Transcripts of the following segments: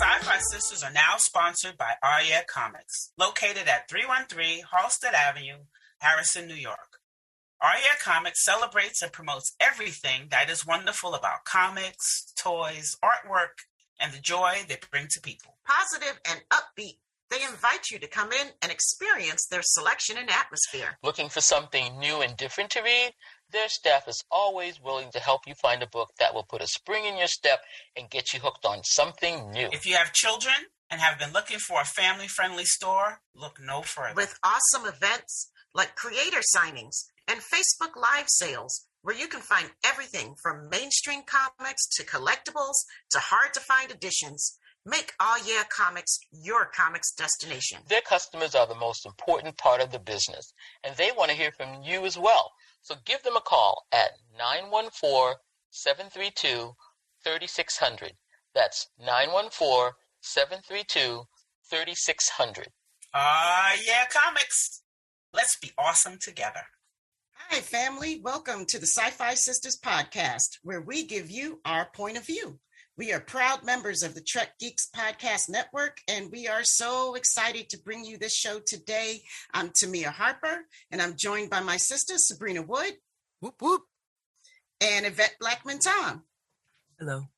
SyFy Sistas are now sponsored by Comics, located at 313 Halsted Avenue, Harrison, New York. Comics celebrates and promotes everything that is wonderful about comics, toys, artwork, and the joy they bring to people. Positive and upbeat, they invite you to come in and experience their selection and atmosphere. Looking for something new and different to read? Their staff is always willing to help you find a book that will put a spring in your step and get you hooked on something new. If you have children and have been looking for a family-friendly store, look no further. With awesome events like creator signings and Facebook Live sales, where you can find everything from mainstream comics to collectibles to hard-to-find editions. Make Comics your comics destination. Their customers are the most important part of the business, and they want to hear from you as well. So give them a call at 914-732-3600. That's 914-732-3600. Comics. Let's be awesome together. Hi, family. Welcome to the SyFy Sistas podcast, where we give you our point of view. We are proud members of the Trek Geeks Podcast Network, and we are so excited to bring you this show today. I'm Tamia Harper, and I'm joined by my sister, Sabrina Wood. Whoop, whoop. And Yvette Blackman-Tom. Hello.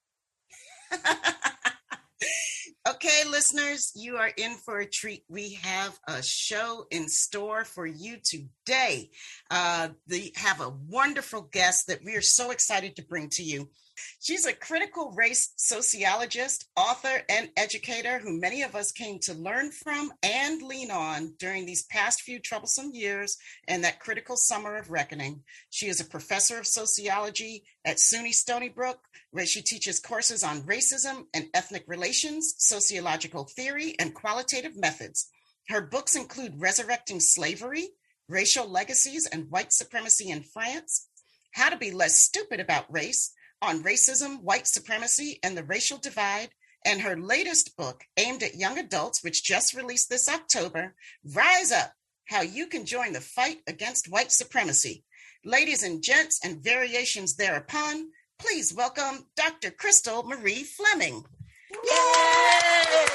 Okay, listeners, you are in for a treat. We have a show in store for you today. They have a wonderful guest that we are so excited to bring to you. She's a critical race sociologist, author, and educator who many of us came to learn from and lean on during these past few troublesome years and that critical summer of reckoning. She is a professor of sociology at SUNY Stony Brook, where she teaches courses on racism and ethnic relations, sociological theory, and qualitative methods. Her books include Resurrecting Slavery, Racial Legacies and White Supremacy in France, How to Be Less Stupid About Race, on Racism, White Supremacy, and the Racial Divide, and her latest book, aimed at young adults, which just released this October, Rise Up, How You Can Join the Fight Against White Supremacy. Ladies and gents and variations thereupon, please welcome Dr. Crystal Marie Fleming. Yay!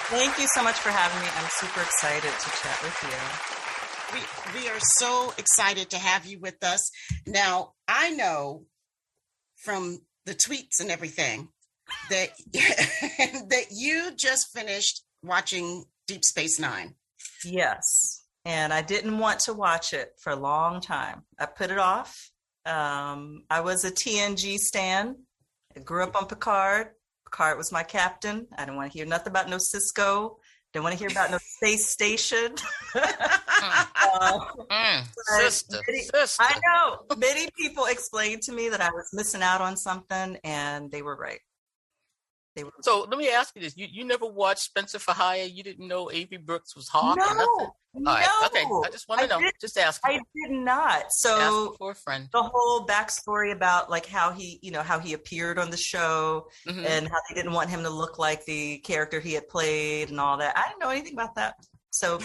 Thank you so much for having me. I'm super excited to chat with you. We are so excited to have you with us. Now, I know from the tweets and everything that that you just finished watching Deep Space Nine. Yes, and I didn't want to watch it for a long time. I put it off. I was a TNG stan. I grew up on Picard. Picard was my captain. I didn't want to hear nothing about no Sisko. Didn't want to hear about no space station. Sister. I know. Many people explained to me that I was missing out on something, and they were right. So let me ask you this. You never watched Spencer for Hire? You didn't know Avery Brooks was Hawk? No, or nothing? no. All right, okay. I just want to know. Just ask. I did not. So asking for a friend. The whole backstory about like how he appeared on the show and how they didn't want him to look like the character he had played and all that. I didn't know anything about that. So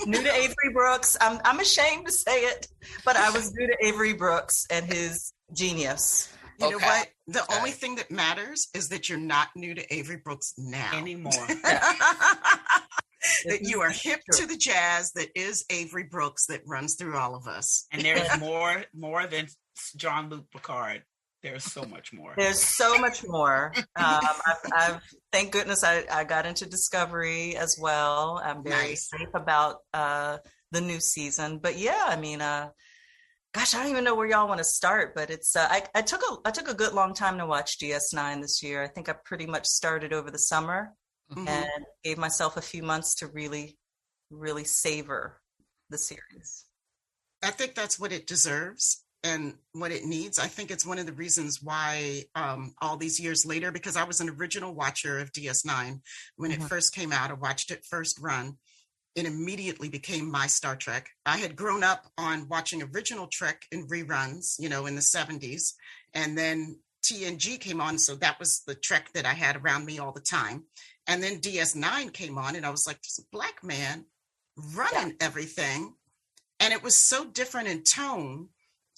new to Avery Brooks. I'm ashamed to say it, but I was new to Avery Brooks and his genius. You know what? The only thing that matters is that you're not new to Avery Brooks now. Anymore. That you are hip to the jazz that is Avery Brooks that runs through all of us. And there's more than Jean-Luc Picard. There's so much more. There's so much more. I've thank goodness I got into Discovery as well. I'm very safe about the new season. But yeah, I mean, gosh, I don't even know where y'all want to start, but it's I took a good long time to watch DS9 this year. I think I pretty much started over the summer and gave myself a few months to really, really savor the series. I think that's what it deserves and what it needs. I think it's one of the reasons why all these years later, because I was an original watcher of DS9 when it first came out. I watched it first run. It immediately became my Star Trek. I had grown up on watching original Trek in reruns, in the 70s. And then TNG came on. So that was the Trek that I had around me all the time. And then DS9 came on and I was like, there's a black man running everything. And it was so different in tone.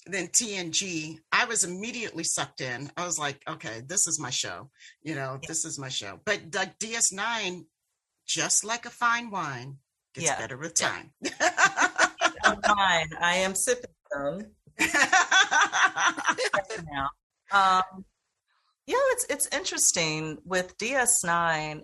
then TNG, I was immediately sucked in. I was like, okay, this is my show. This is my show. But like DS9, just like a fine wine, gets better with time. Wine. I am sipping some now. It's interesting with DS9,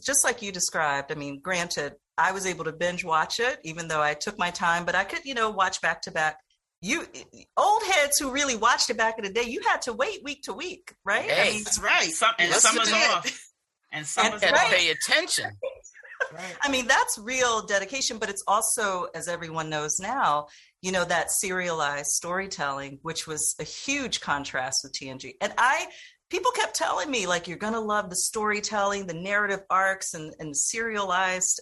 just like you described. I mean, granted, I was able to binge watch it, even though I took my time, but I could, watch back to back. You old heads who really watched it back in the day, you had to wait week to week, right? Hey, I mean, that's right. Summer's off. And summer's had off. to pay attention. Right. I mean, that's real dedication, but it's also, as everyone knows now, that serialized storytelling, which was a huge contrast with TNG. And people kept telling me, like, you're going to love the storytelling, the narrative arcs, and the serialized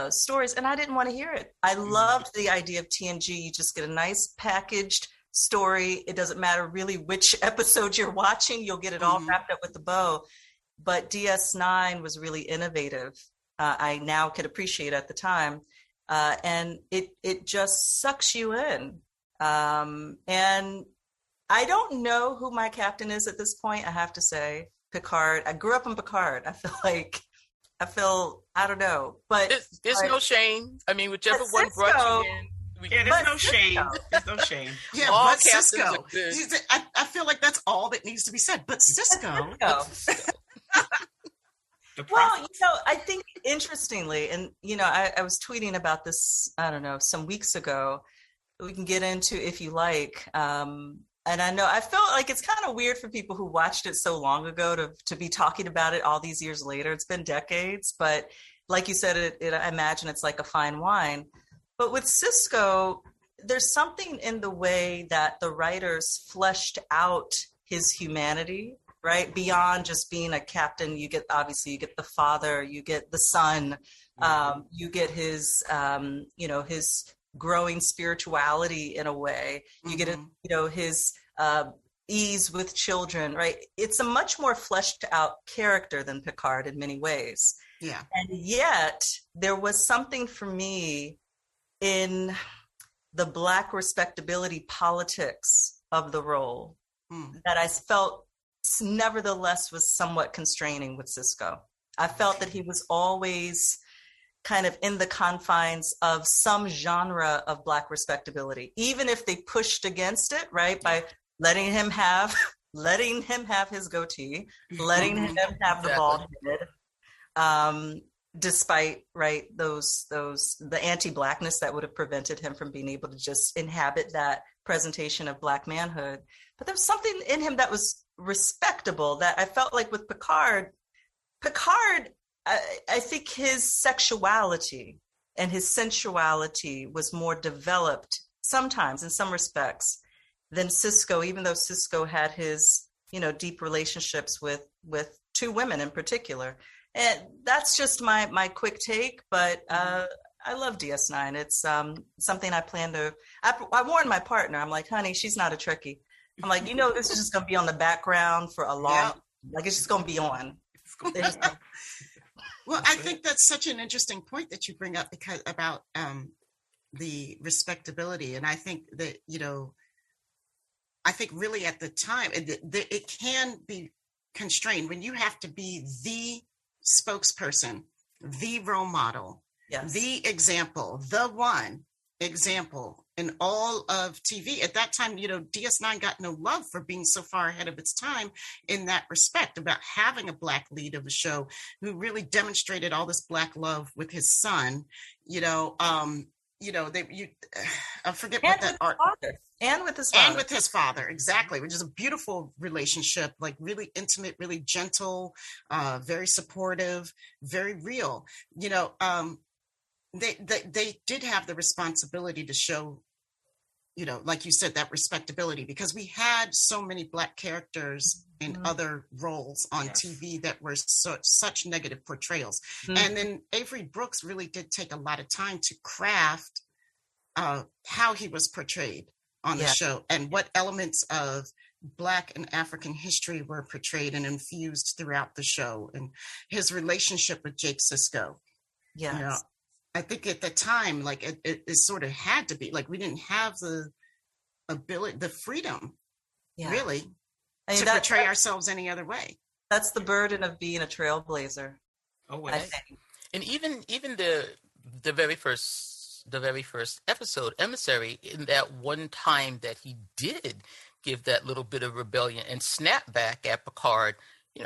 stories. And I didn't want to hear it. I loved the idea of TNG. You just get a nice packaged story. It doesn't matter really which episode you're watching. You'll get it all wrapped up with a bow. But DS9 was really innovative. I now could appreciate at the time. And it just sucks you in. And I don't know who my captain is at this point, I have to say. Picard. I grew up in Picard. I don't know. But there's no shame. I mean, whichever one Sisko, brought you in. There's no shame. There's no shame. Yeah, all but captains Sisko. are good. I feel like that's all that needs to be said. But Sisko. Well, I think interestingly, and, I was tweeting about this, I don't know, some weeks ago. We can get into if you like. And I felt like it's kind of weird for people who watched it so long ago to be talking about it all these years later. It's been decades, but like you said, I imagine it's like a fine wine. But with Sisko, there's something in the way that the writers fleshed out his humanity, right? Beyond just being a captain, you get the father, you get the son, you get his, his growing spirituality in a way. You get his ease with children, right? It's a much more fleshed out character than Picard in many ways. Yeah. And yet there was something for me in the Black respectability politics of the role that I felt nevertheless was somewhat constraining with Sisko. I felt that he was always kind of in the confines of some genre of Black respectability, even if they pushed against it, right? By letting him have his goatee, letting him have the bald head, despite, right, the anti-Blackness that would have prevented him from being able to just inhabit that presentation of Black manhood. But there was something in him that was respectable that I felt like with Picard, I think his sexuality and his sensuality was more developed sometimes in some respects than Sisko, even though Sisko had his, deep relationships with two women in particular. And that's just my quick take, but I love DS9. It's something I plan to, I warned my partner, I'm like, honey, she's not a Trekkie. I'm like, this is just going to be on the background for a long, like it's just going to be on. Well, I think that's such an interesting point that you bring up about the respectability. And I think that, I think really at the time, it can be constrained when you have to be the spokesperson, the role model, the example, the one example in all of TV. At that time, DS9 got no love for being so far ahead of its time in that respect, about having a Black lead of a show who really demonstrated all this Black love with his son. I forget what that art. And with his father, exactly, which is a beautiful relationship, like really intimate, really gentle, very supportive, very real. They did have the responsibility to show, like you said, that respectability, because we had so many Black characters in other roles on TV that were such negative portrayals. And then Avery Brooks really did take a lot of time to craft how he was portrayed on the show and what elements of Black and African history were portrayed and infused throughout the show, and his relationship with Jake Sisko. I think at the time, like it sort of had to be, like, we didn't have the ability, the freedom, Yeah. really, I mean, to portray ourselves any other way. That's the burden of being a trailblazer. Oh, I think. And even the very first episode, Emissary, in that one time that he did give that little bit of rebellion and snap back at Picard,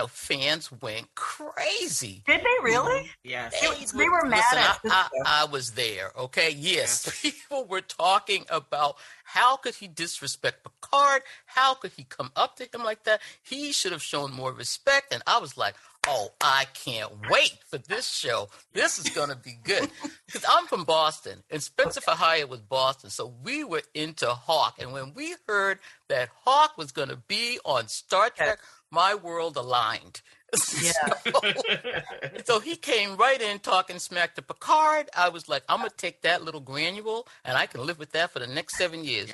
fans went crazy. Did they really? Yes. They were mad at I was there, okay? Yes. People were talking about how could he disrespect Picard? How could he come up to him like that? He should have shown more respect. And I was like, oh, I can't wait for this show. This is going to be good. Because I'm from Boston, and Spencer Fahaya was Boston. So we were into Hawk. And when we heard that Hawk was going to be on Star Trek, my world aligned. Yeah. So he came right in talking smack to Picard. I was like, I'm going to take that little granule, and I can live with that for the next 7 years.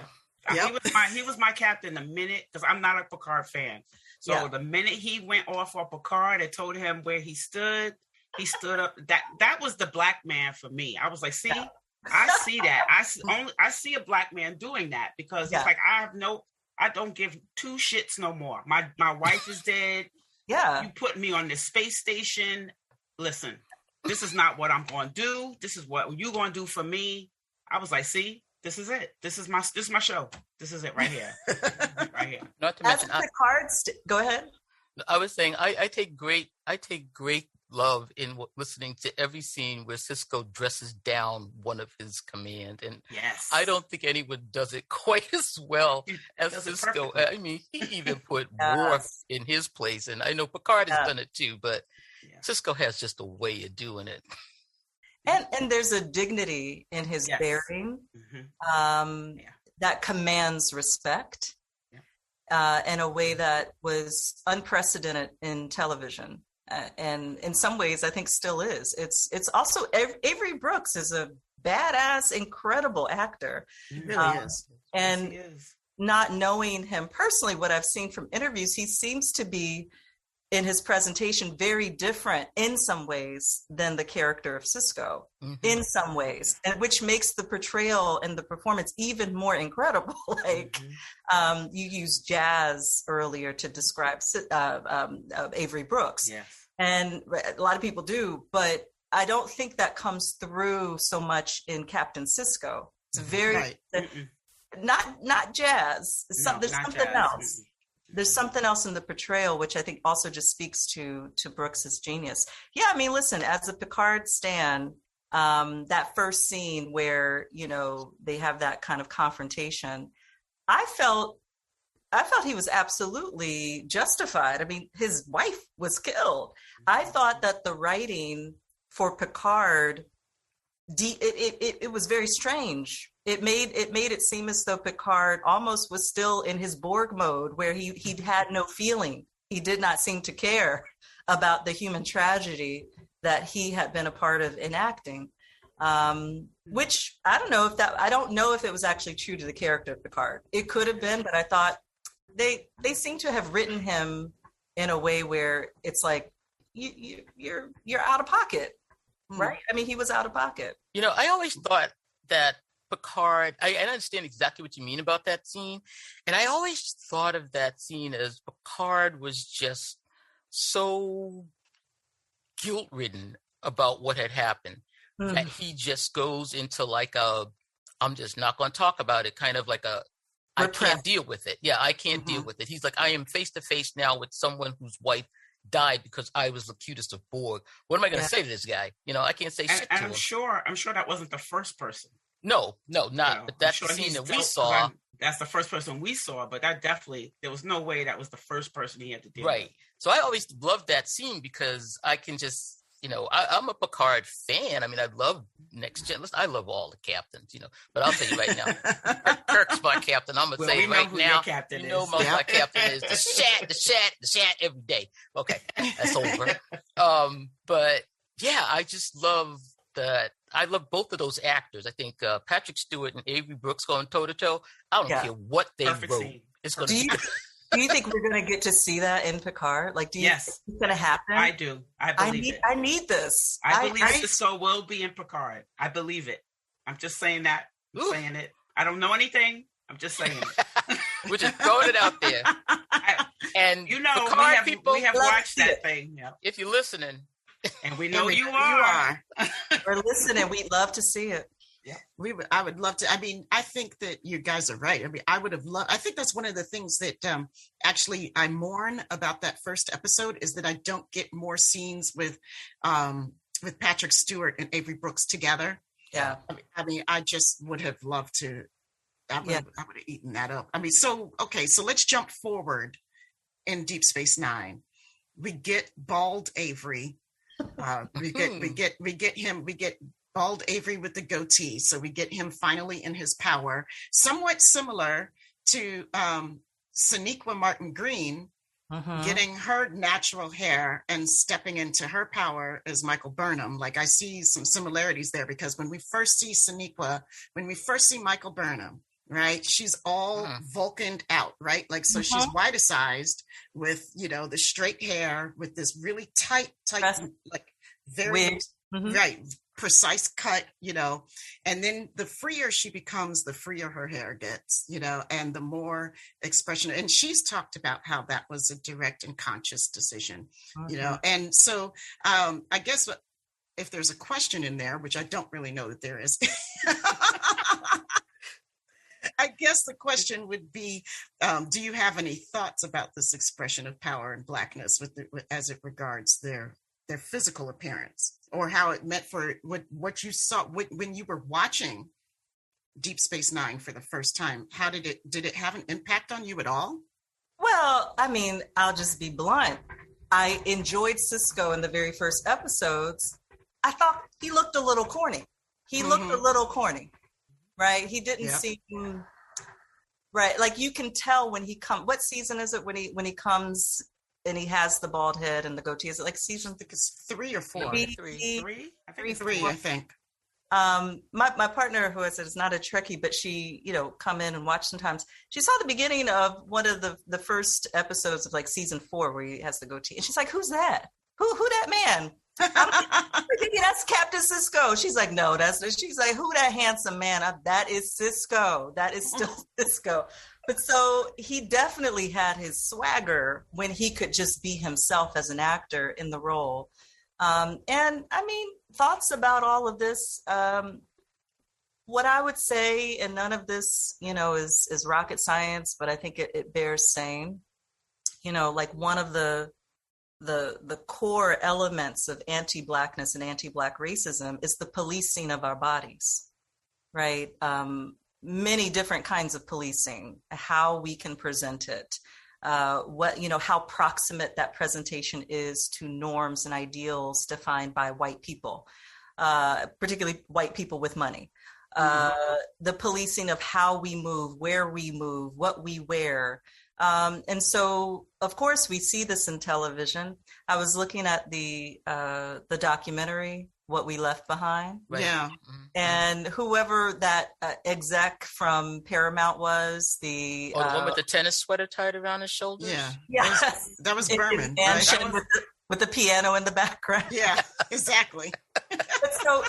Yeah. He was my captain the minute, because I'm not a Picard fan. So the minute he went off on Picard and told him where he stood up. That was the black man for me. I was like, see, I see that. I see a black man doing that, because it's like, I don't give two shits no more. My wife is dead. Yeah. You put me on this space station. Listen, this is not what I'm going to do. This is what you're going to do for me. I was like, see, this is it. This is my show. This is it right here. Right here. Not to mention, go ahead. I was saying I take great love in listening to every scene where Sisko dresses down one of his command, and I don't think anyone does it quite as well as Sisko. I mean, he even put Worf in his place, and I know Picard has done it too, but Sisko has just a way of doing it. And there's a dignity in his bearing that commands respect in a way that was unprecedented in television. And in some ways, I think still is. It's also, Avery Brooks is a badass, incredible actor. He really is. And not knowing him personally, what I've seen from interviews, he seems to be, in his presentation, very different in some ways than the character of Sisko, in some ways, and which makes the portrayal and the performance even more incredible. You used jazz earlier to describe Avery Brooks. Yes. And a lot of people do, but I don't think that comes through so much in Captain Sisko. It's very not jazz. There's something else. There's something else in the portrayal, which I think also just speaks to Brooks's genius. Yeah, I mean, listen, as a Picard stan, that first scene where they have that kind of confrontation, I felt he was absolutely justified. I mean, his wife was killed. I thought that the writing for Picard, it was very strange. It made it seem as though Picard almost was still in his Borg mode, where he had no feeling. He did not seem to care about the human tragedy that he had been a part of enacting. Which I don't know if it was actually true to the character of Picard. It could have been, but I thought they seem to have written him in a way where it's like you're out of pocket, right? I mean, he was out of pocket. I always thought that Picard, I understand exactly what you mean about that scene, and I always thought of that scene as Picard was just so guilt-ridden about what had happened that he just goes into like I'm just not going to talk about it, kind of like I can't deal with it. Yeah, I can't deal with it. He's like, I am face to face now with someone whose wife died because I was the cutest of Borg. What am I going to say to this guy? I can't say shit to him. I'm sure that wasn't the first person. No, not. But that's the scene that we saw. That's the first person we saw, but that definitely, there was no way that was the first person he had to deal with. Right. So I always loved that scene because I can just, I'm a Picard fan. I mean, I love Next Gen. Listen, I love all the captains, but I'll tell you right now, Kirk's my captain. I'm going to say right now, my captain is the shat every day. Okay, that's over. But yeah, I just love that. I love both of those actors. I think Patrick Stewart and Avery Brooks going toe to toe. I don't care what they Perfect wrote. Scene. It's going to. Do you think we're going to get to see that in Picard? Like, do you think it's going to happen? I do. I believe it. I need this. I believe Sisko will be in Picard. I believe it. I'm just saying that. I'm saying it. I don't know anything. I'm just saying. We're just throwing it out there. And you know, we have watched that thing. Yeah. If you're listening, and we know you are. We're listening. We'd love to see it. Yeah, I would love to. I mean, I think that you guys are right. I mean, I would have loved. I think that's one of the things that actually I mourn about that first episode is that I don't get more scenes with Patrick Stewart and Avery Brooks together. Yeah, I mean, I just would have loved to. I would have eaten that up. I mean, so let's jump forward in Deep Space Nine. We get bald Avery. We get bald Avery with the goatee. So we get him finally in his power, somewhat similar to Sonequa Martin Green getting her natural hair and stepping into her power as Michael Burnham. Like I see some similarities there because when we first see Michael Burnham, right, she's all Vulcaned out, right? Like, so she's whitecized with, the straight hair with this really tight, like very, right, precise cut, and then the freer she becomes, the freer her hair gets, and the more expression. And she's talked about how that was a direct and conscious decision, and so I guess if there's a question in there, which I don't really know that there is, I guess the question would be, do you have any thoughts about this expression of power and Blackness as it regards their physical appearance, or how it meant for what you saw when you were watching Deep Space Nine for the first time? How did it have an impact on you at all? Well, I mean, I'll just be blunt. I enjoyed Sisko in the very first episodes. I thought he looked a little corny. Right? He didn't seem right. Like you can tell when he comes. What season is it when he comes and he has the bald head and the goatee? Is it like season? I think it's 3 or 4. Three. I think it's 3. I think. My partner, who I said is not a Trekkie, but she, come in and watch sometimes. She saw the beginning of one of the first episodes of like season 4 where he has the goatee, and she's like, "Who's that? Who that man?" I'm thinking, that's Captain Sisko. She's like, "No, she's like, who that handsome man? That is Sisko. That is still Sisko." But so he definitely had his swagger when he could just be himself as an actor in the role. And I mean, thoughts about all of this. What I would say, and none of this, is rocket science, but I think it bears saying, like one of the core elements of anti-Blackness and anti-Black racism is the policing of our bodies, right? Many different kinds of policing, how we can present it, how proximate that presentation is to norms and ideals defined by white people, particularly white people with money. The policing of how we move, where we move, what we wear. And so, of course, we see this in television. I was looking at the documentary, What We Left Behind. Right. Yeah. And whoever that exec from Paramount was, the one with the tennis sweater tied around his shoulders. Yeah. That was Berman. Right? With the piano in the background. Yeah, exactly. But so,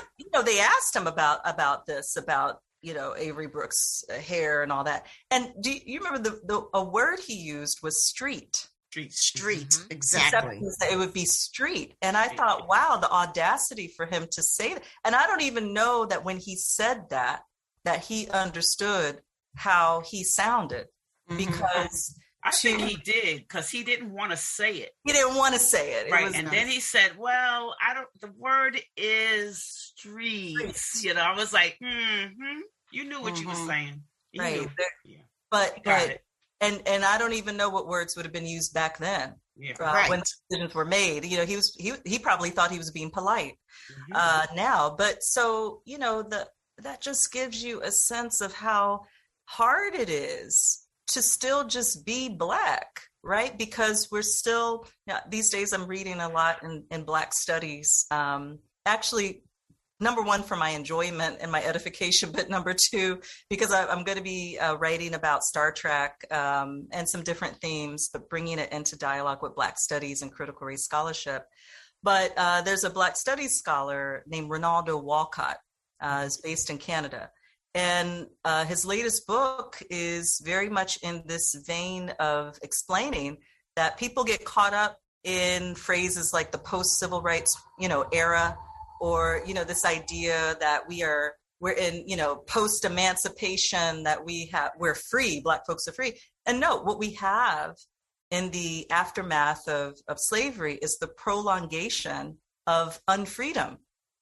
they asked him about this, about Avery Brooks' hair and all that. And do you remember a word he used was street? Street, exactly. It would be street. And I thought, wow, the audacity for him to say that. And I don't even know that when he said that he understood how he sounded, because I think he did, because he didn't want to say it. He didn't want to say it. Right. And then he said, well, the word is streets. I was like, you knew what you were saying. Right. But and I don't even know what words would have been used back then. Yeah. When decisions were made. He probably thought he was being polite now. But so, that just gives you a sense of how hard it is to still just be Black, right? Because we're still, these days I'm reading a lot in Black studies, actually, number one, for my enjoyment and my edification, but number two, because I'm going to be writing about Star Trek and some different themes, but bringing it into dialogue with Black studies and critical race scholarship. But there's a Black studies scholar named Ronaldo Walcott, is based in Canada. And his latest book is very much in this vein of explaining that people get caught up in phrases like the post-civil rights, era, or, this idea that we're in, post-emancipation, that we're free, Black folks are free. And no, what we have in the aftermath of slavery is the prolongation of unfreedom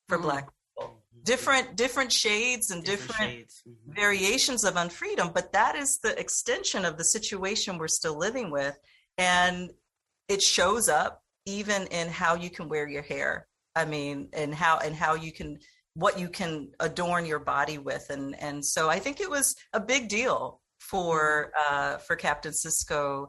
for Black people. Different shades and different variations of unfreedom, but that is the extension of the situation we're still living with. And it shows up even in how you can wear your hair. I mean, and how you can, what you can adorn your body with. And so I think it was a big deal for Captain Sisko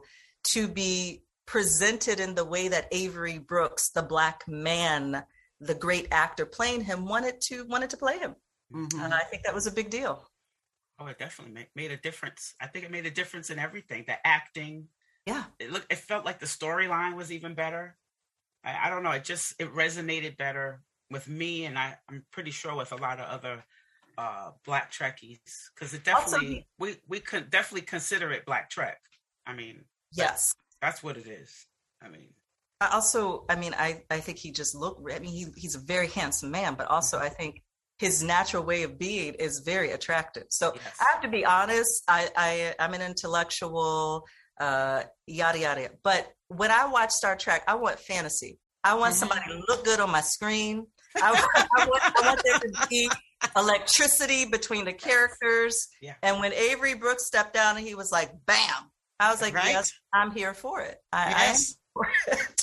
to be presented in the way that Avery Brooks, the Black man, the great actor playing him, wanted to play him. And I think that was a big deal. Oh, it definitely made a difference. I think it made a difference in everything. The acting. Yeah. It felt like the storyline was even better. I don't know. It resonated better with me, and I'm pretty sure with a lot of other Black Trekkies, because it definitely we could definitely consider it Black Trek. I mean, yes, that's what it is. I mean, I think he just looked. I mean, he's a very handsome man, but also I think his natural way of being is very attractive. So yes. I have to be honest. I'm an intellectual. Yada yada. But when I watch Star Trek, I want fantasy. I want somebody to look good on my screen. I want there to be electricity between the characters. Yeah. And when Avery Brooks stepped down and he was like, "Bam!" I was like, "Yes, I'm here for it." Yes.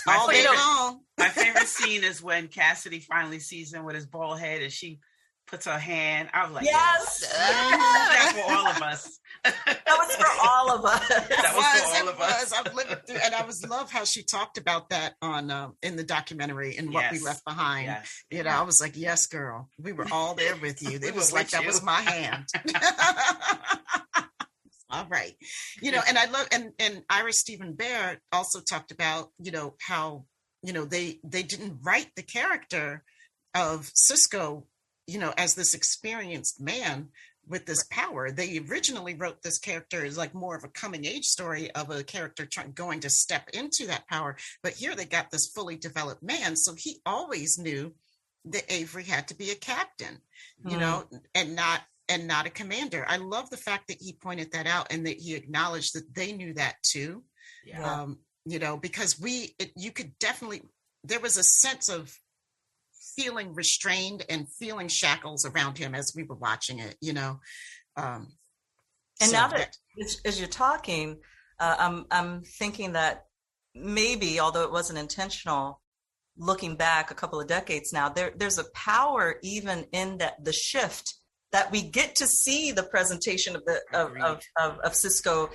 All day long. My favorite scene is when Cassidy finally sees him with his bald head, and she puts her hand. I was like, yes. That's for all of us. That was for all of us. That was for all of us. I'm living through, and I love how she talked about that on in the documentary and What We Left Behind. Yes. I was like, yes, girl, we were all there with you. It was like that was my hand. All right. And I love, and Ira Stephen Bear also talked about, how, they didn't write the character of Sisko, as this experienced man with this power. They originally wrote this character as like more of a coming age story of a character going to step into that power. But here they got this fully developed man. So he always knew that Avery had to be a captain, and not a commander. I love the fact that he pointed that out and that he acknowledged that they knew that too. Yeah. Because you could definitely, there was a sense of feeling restrained and feeling shackles around him as we were watching it, And so now that as you're talking, I'm thinking that maybe, although it wasn't intentional, looking back a couple of decades now, there's a power even in that the shift that we get to see the presentation of Sisko,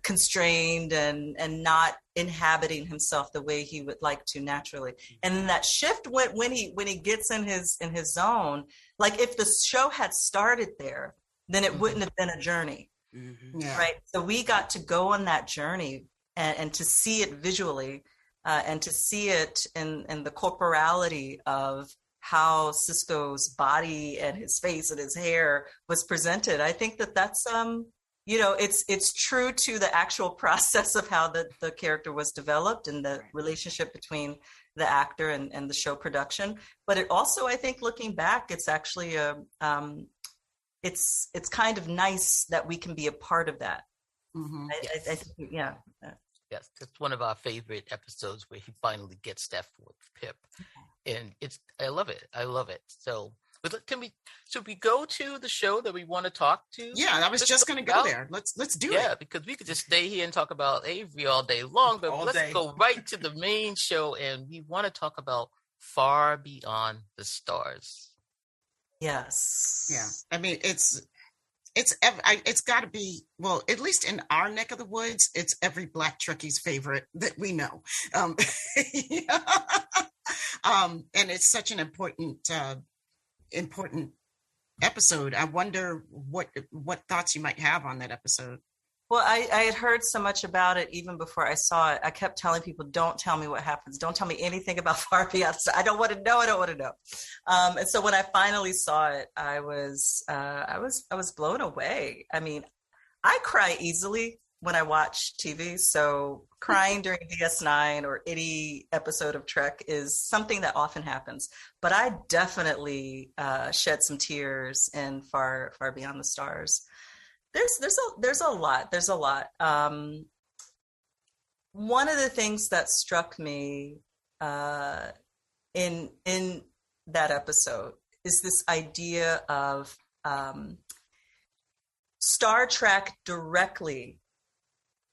constrained and not inhabiting himself the way he would like to naturally. And that shift when he gets in his zone, like if the show had started there, then it wouldn't have been a journey. Right. So we got to go on that journey and to see it visually and to see it in the corporality of how Sisko's body and his face and his hair was presented. I think that's it's true to the actual process of how the character was developed and the relationship between the actor and the show production. But it also, I think, looking back, it's actually it's kind of nice that we can be a part of that. Yes. I think, yeah. Yes, it's one of our favorite episodes where he finally gets that with Pip, and I love it. So. Should we go to the show that we want to talk to? Yeah, I was just going to go there. Let's do it. Yeah, because we could just stay here and talk about Avery all day long, but let's go right to the main show, and we want to talk about Far Beyond the Stars. Yes. Yeah. I mean, it's got to be, well, at least in our neck of the woods, it's every Black Trekkie's favorite that we know. And it's such an important episode. I wonder what thoughts you might have on that episode. Well, I had heard so much about it even before I saw it. I kept telling people, don't tell me what happens. Don't tell me anything about Far Beyond. I don't want to know. I don't want to know. And so when I finally saw it, I was blown away. I mean, I cry easily when I watch TV. So crying during DS9 or any episode of Trek is something that often happens. But I definitely shed some tears in Far Beyond the Stars. There's a lot. There's a lot. One of the things that struck me in that episode is this idea of Star Trek directly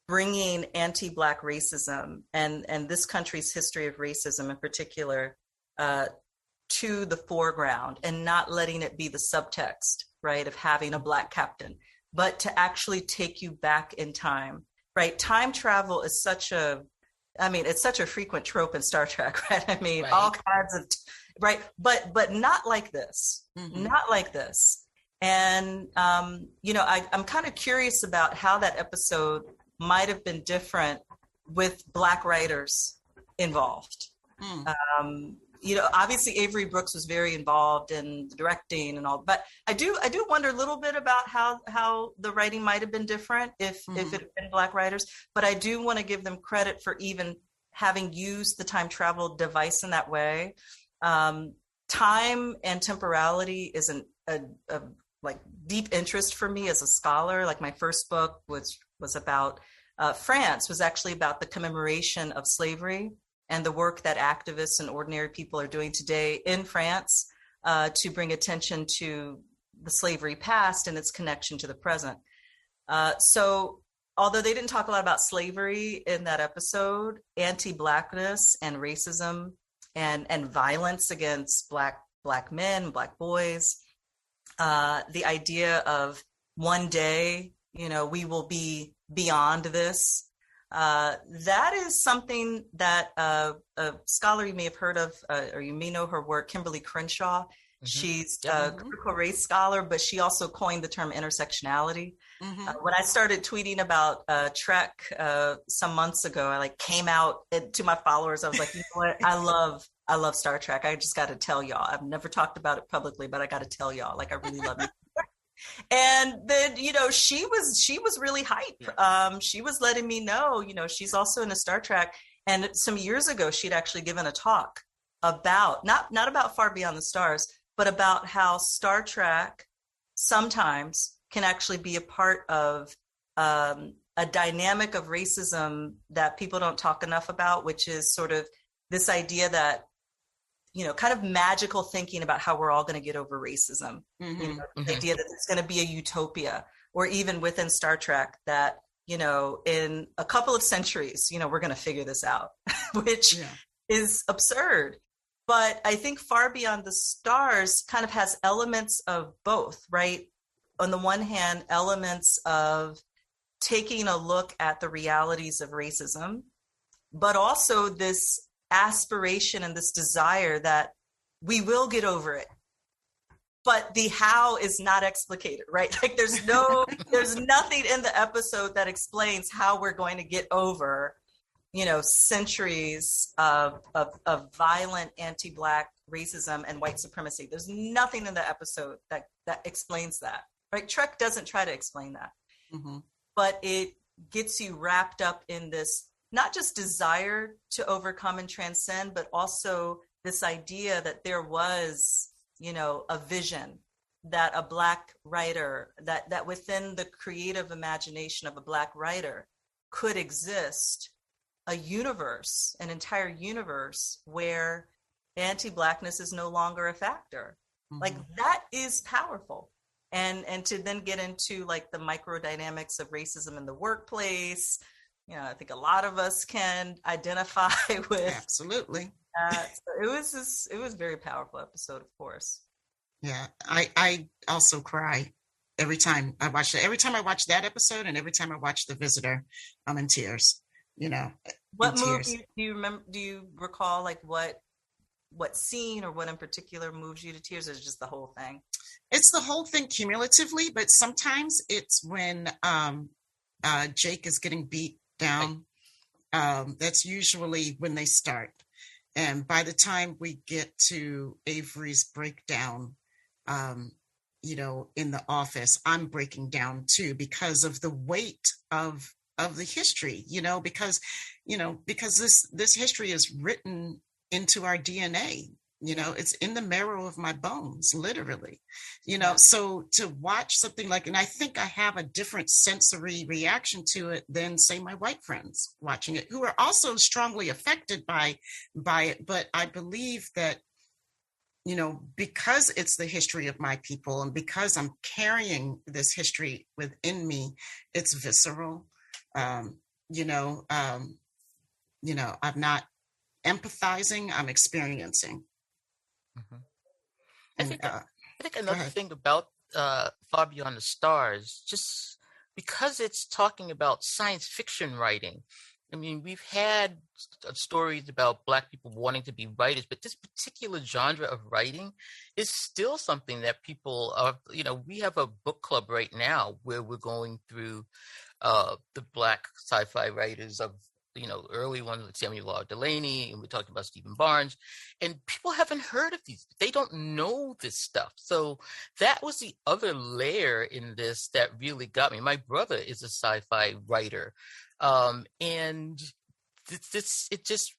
bringing anti-Black racism and this country's history of racism in particular to the foreground, and not letting it be the subtext, right, of having a Black captain, but to actually take you back in time, right? Time travel is it's such a frequent trope in Star Trek, right? I mean, right. All kinds of, right? But not like this, not like this. And, I'm kind of curious about how that episode might have been different with Black writers involved. Obviously Avery Brooks was very involved in the directing and all, but I do wonder a little bit about how the writing might have been different if it had been Black writers. But I do want to give them credit for even having used the time travel device in that way. Time and temporality is a like deep interest for me as a scholar. Like my first book was about France, was actually about the commemoration of slavery and the work that activists and ordinary people are doing today in France to bring attention to the slavery past and its connection to the present. So although they didn't talk a lot about slavery in that episode, anti-Blackness and racism and violence against Black men, Black boys, the idea of one day, we will be beyond this. That is something that a scholar you may have heard of, or you may know her work, Kimberly Crenshaw. She's a critical race scholar, but she also coined the term intersectionality. When I started tweeting about Trek some months ago, I came out to my followers. I was like, you know what? I love Star Trek. I just got to tell y'all. I've never talked about it publicly, but I got to tell y'all, I really love it. And then, she was really hype. She was letting me know, she's also into Star Trek. And some years ago, she'd actually given a talk about, not about Far Beyond the Stars, but about how Star Trek sometimes can actually be a part of a dynamic of racism that people don't talk enough about, which is sort of this idea that, kind of magical thinking about how we're all going to get over racism. The idea that there's going to be a utopia, or even within Star Trek that, in a couple of centuries, we're going to figure this out, which is absurd. But I think Far Beyond the Stars kind of has elements of both, right? On the one hand, elements of taking a look at the realities of racism, but also this aspiration and this desire that we will get over it, but the how is not explicated, right? There's nothing in the episode that explains how we're going to get over, centuries of violent anti-Black racism and white supremacy. There's nothing in the episode that explains that, right? Trek doesn't try to explain that, but it gets you wrapped up in this not just desire to overcome and transcend, but also this idea that there was, a vision that a Black writer, that within the creative imagination of a Black writer could exist a universe, an entire universe where anti-Blackness is no longer a factor. That is powerful. And to then get into the microdynamics of racism in the workplace, I think a lot of us can identify with. Absolutely. So it was a very powerful episode, of course. Yeah, I also cry every time I watch it. Every time I watch that episode, and every time I watch The Visitor, I'm in tears. What movie do you remember? Do you recall what scene or what in particular moves you to tears, or is it just the whole thing? It's the whole thing cumulatively, but sometimes it's when Jake is getting beat down. That's usually when they start. And by the time we get to Avery's breakdown, in the office, I'm breaking down too, because of the weight of the history, because this history is written into our DNA. It's in the marrow of my bones, literally, so to watch something like, and I think I have a different sensory reaction to it than, say, my white friends watching it, who are also strongly affected by it. But I believe that, because it's the history of my people, and because I'm carrying this history within me, it's visceral. I'm not empathizing, I'm experiencing. Mm-hmm. I think another thing about Far Beyond the Stars, just because it's talking about science fiction writing. I mean, we've had stories about Black people wanting to be writers, but this particular genre of writing is still something that people are, we have a book club right now where we're going through the Black sci-fi writers of, early ones like Samuel R. Delany, and we talked about Stephen Barnes, and people haven't heard of these. They don't know this stuff. So that was the other layer in this that really got me. My brother is a sci-fi writer. And it just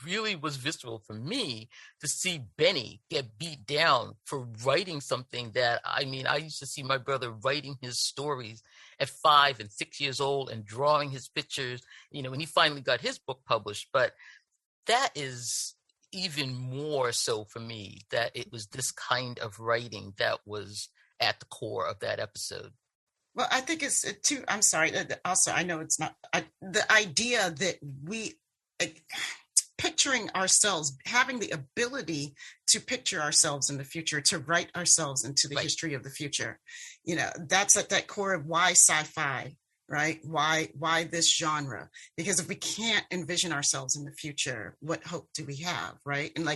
really was visceral for me to see Benny get beat down for writing something that, I used to see my brother writing his stories at 5 and 6 years old and drawing his pictures, when he finally got his book published. But that is even more so for me, that it was this kind of writing that was at the core of that episode. Well, I think it's too, I'm sorry. Also, I know it's not the idea that we picturing ourselves, having the ability to picture ourselves in the future, to write ourselves into the history of the future. That's at that core of why sci-fi, right? Why this genre? Because if we can't envision ourselves in the future, what hope do we have, right? And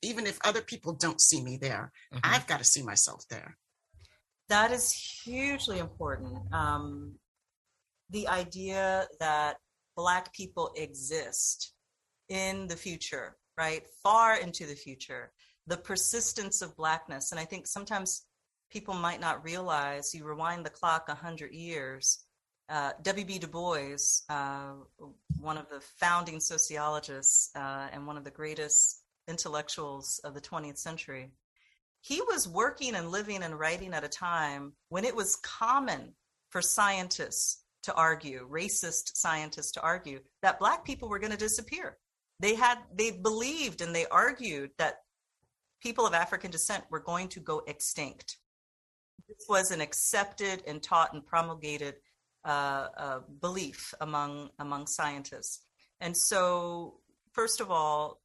even if other people don't see me there, mm-hmm. I've got to see myself there. That is hugely important. The idea that Black people exist in the future, right? Far into the future, the persistence of Blackness. And I think sometimes people might not realize, you rewind the clock 100 years, W.B. Du Bois, one of the founding sociologists and one of the greatest intellectuals of the 20th century, he was working and living and writing at a time when it was common for scientists to argue, racist scientists to argue, that Black people were going to disappear. They believed and they argued that people of African descent were going to go extinct. This was an accepted and taught and promulgated belief among scientists. And so, first of all,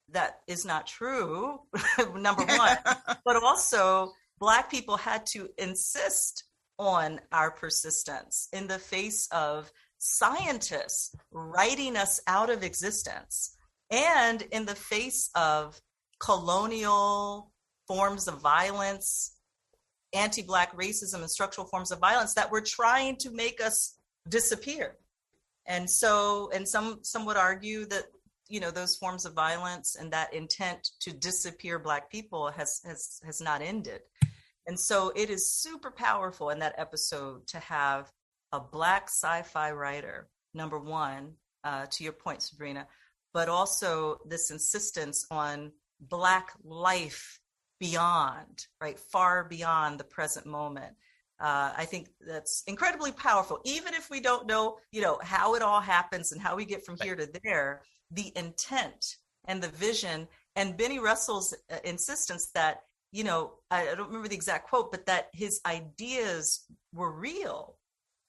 that is not true, number one, but also Black people had to insist on our persistence in the face of scientists writing us out of existence, and in the face of colonial forms of violence, anti-Black racism and structural forms of violence that were trying to make us disappear. And so, and some would argue that those forms of violence and that intent to disappear Black people has not ended. And so it is super powerful in that episode to have a Black sci-fi writer, number one, to your point, Sabrina, but also this insistence on Black life beyond, right, far beyond the present moment. I think that's incredibly powerful. Even if we don't know, how it all happens and how we get from here to there, the intent and the vision, and Benny Russell's insistence that, I don't remember the exact quote, but that his ideas were real,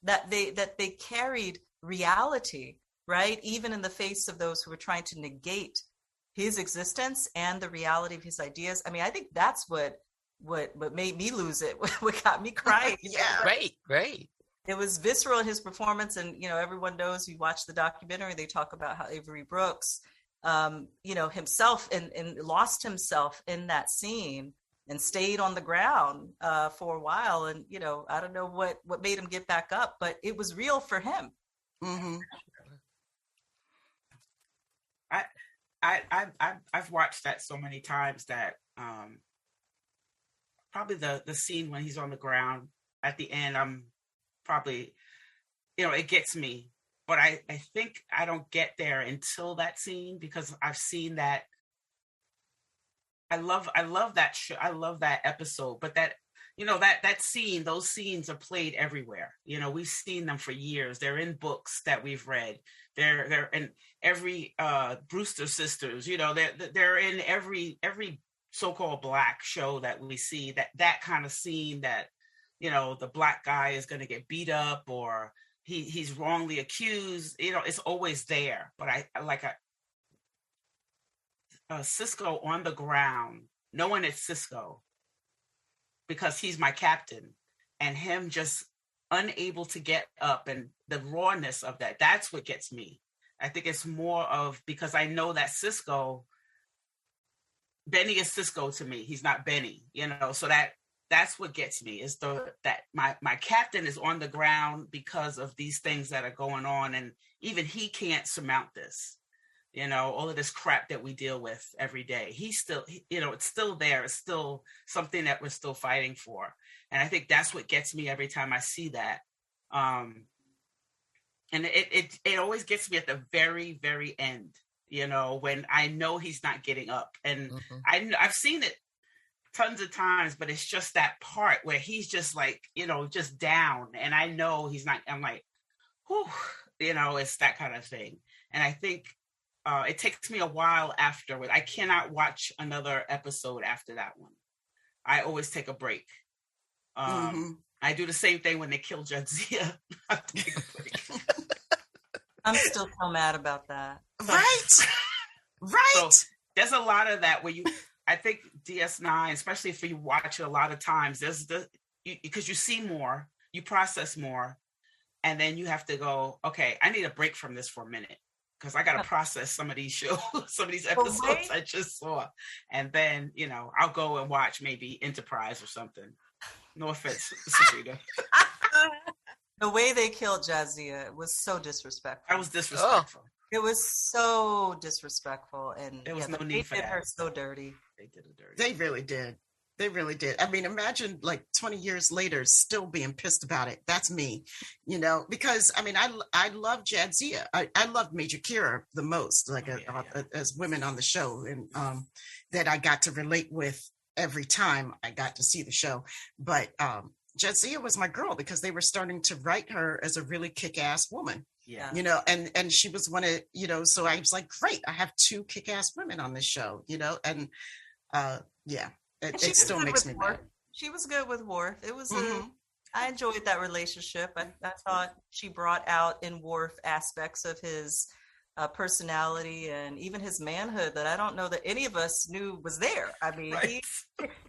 that they carried reality, right? Even in the face of those who were trying to negate his existence and the reality of his ideas. I mean, I think that's what made me lose it, what got me crying. Yeah, right. It was visceral in his performance, and everyone knows, you watch the documentary, they talk about how Avery Brooks, himself and lost himself in that scene, and stayed on the ground for a while. And, you know, I don't know what made him get back up, but it was real for him. Mm-hmm. I've watched that so many times that probably the scene when he's on the ground at the end, I'm probably, you know, it gets me, but I think I don't get there until that scene, because I've seen that. I love that show. I love that episode, but that, you know, that scene, those scenes are played everywhere. You know, we've seen them for years. They're in books that we've read. They're in every Brewster Sisters. You know, they're in every so-called Black show that we see. That kind of scene that, you know, the Black guy is going to get beat up or he's wrongly accused. You know, it's always there. But I like Sisko on the ground, knowing it's Sisko, because he's my captain, and him just unable to get up, and the rawness of that's what gets me. I think it's more of, because I know that Benny is Sisko to me. He's not Benny, you know, so that's what gets me, is that my captain is on the ground because of these things that are going on, and even he can't surmount this. You know, all of this crap that we deal with every day. He's still, you know, it's still there. It's still something that we're still fighting for. And I think that's what gets me every time I see that. And it always gets me at the very, very end, you know, when I know he's not getting up. And I've seen it tons of times, but it's just that part where he's just like, you know, just down. And I know he's not, I'm like, whew, you know, it's that kind of thing. And I think, it takes me a while afterward. I cannot watch another episode after that one. I always take a break. I do the same thing when they kill Jadzia. I take a break. I'm still so mad about that. Right. So there's a lot of that where I think DS9, especially if you watch it a lot of times, because you see more, you process more, and then you have to go, okay, I need a break from this for a minute, because I got to process some of these shows, some of these episodes I just saw. And then, you know, I'll go and watch maybe Enterprise or something. No offense, Sabrina. The way they killed Jadzia was so disrespectful. That was disrespectful. It was so disrespectful. And there was no need for that. They did her so dirty. They did it dirty. They really did. They really did. I mean, imagine like 20 years later still being pissed about it. That's me, you know, because I mean, I love Jadzia. I love Major Kira the most, like as women on the show, and that I got to relate with every time I got to see the show. But Jadzia was my girl, because they were starting to write her as a really kick-ass woman. Yeah. You know, and she was one of, you know, so I was like, great, I have two kick-ass women on this show, you know, and yeah. It still makes me mad. She was good with Worf. It was I enjoyed that relationship. I thought she brought out in Worf aspects of his personality and even his manhood that I don't know that any of us knew was there. I mean,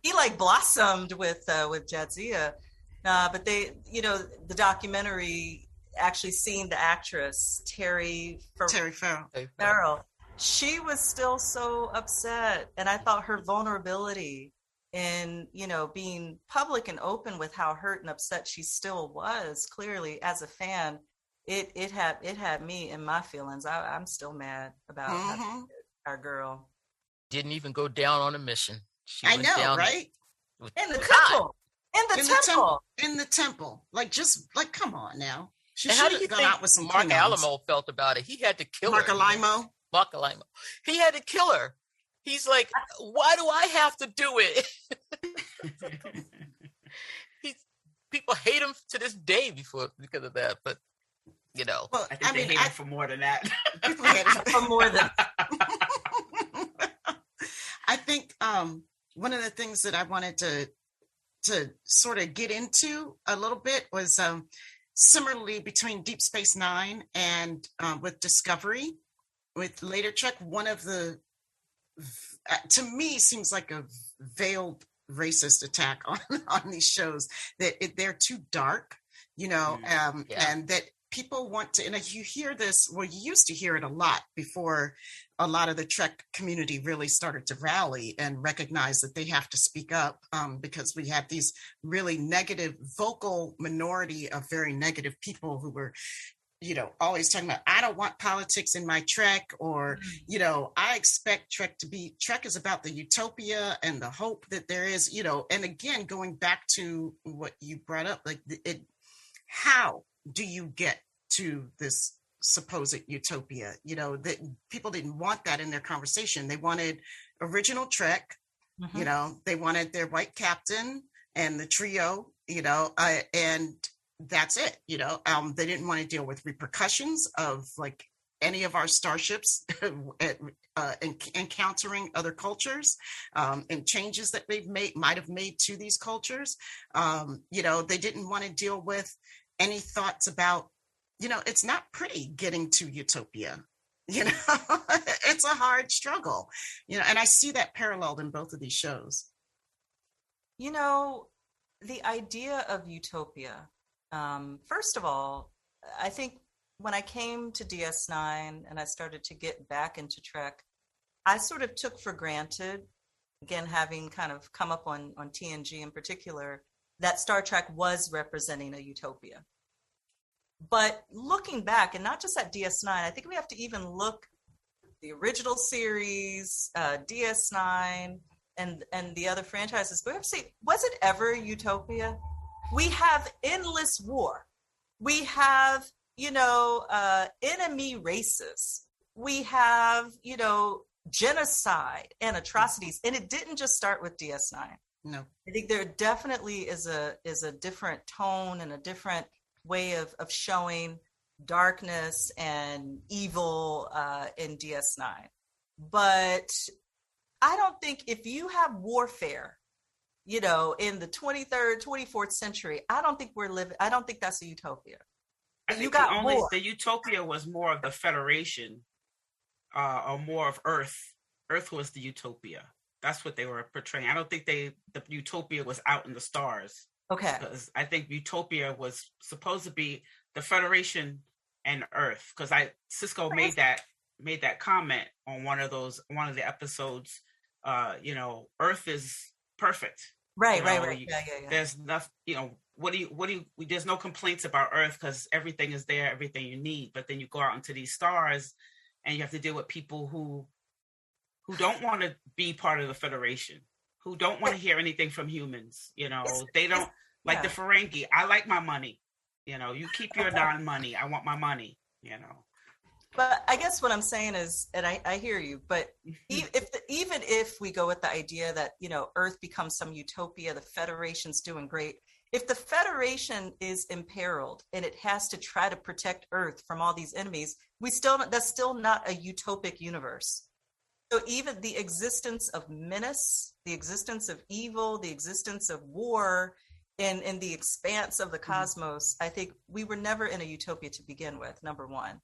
he like blossomed with Jadzia. But they, you know, the documentary actually seen the actress Terry Farrell. She was still so upset, and I thought her vulnerability in, you know, being public and open with how hurt and upset she still was, clearly as a fan, it had me in my feelings. I'm still mad about our girl. Didn't even go down on a mission. I know, right? In the temple. In the temple. Like, just like, come on now. She should have gone out with some Mark Klingons. Alamo felt about it. He had to kill Mark her. Alamo. Mark Alamo. He had to kill her. He's like, why do I have to do it? People hate him to this day because of that. But, you know. Well, I think they hate him for more than that. People hate him for more than I think one of the things that I wanted to sort of get into a little bit was similarly between Deep Space Nine and with Discovery, with Later Check, one of the, to me, seems like a veiled racist attack on these shows, that they're too dark, you know, and that people want to, and you hear this, well, you used to hear it a lot before a lot of the Trek community really started to rally and recognize that they have to speak up, because we had these really negative vocal minority of very negative people who were, always talking about, I don't want politics in my Trek, or, I expect Trek is about the utopia and the hope that there is, and again, going back to what you brought up, like how do you get to this supposed utopia? That people didn't want that in their conversation. They wanted original Trek, they wanted their white captain and the trio, and that's it. They didn't want to deal with repercussions of like any of our starships encountering other cultures, and changes that might have made to these cultures. They didn't want to deal with any thoughts about, it's not pretty getting to utopia. It's a hard struggle, and I see that paralleled in both of these shows. The idea of utopia, first of all, I think when I came to DS9 and I started to get back into Trek, I sort of took for granted, again, having kind of come up on TNG in particular, that Star Trek was representing a utopia. But looking back, and not just at DS9, I think we have to even look at the original series, DS9, and the other franchises. We have to say, was it ever a utopia? We have endless war. We have, enemy races. We have, genocide and atrocities. And it didn't just start with DS9. No. I think there definitely is a different tone and a different way of showing darkness and evil in DS9. But I don't think if you have warfare, in the 23rd, 24th century, I don't think that's a utopia. I think the utopia was more of the Federation, or more of Earth. Earth was the utopia. That's what they were portraying. I don't think the utopia was out in the stars. Okay. Because I think utopia was supposed to be the Federation and Earth. Because Sisko made that comment on one of the episodes. Earth is perfect. Right. Yeah. There's nothing. There's no complaints about Earth because everything is there, everything you need. But then you go out into these stars, and you have to deal with people who don't want to be part of the Federation, who don't want to hear anything from humans. They don't like the Ferengi. I like my money. You keep your non-money. I want my money. But I guess what I'm saying is, and I hear you, but even if we go with the idea that, Earth becomes some utopia, the Federation's doing great. If the Federation is imperiled and it has to try to protect Earth from all these enemies, that's still not a utopic universe. So even the existence of menace, the existence of evil, the existence of war in the expanse of the cosmos, I think we were never in a utopia to begin with, number one.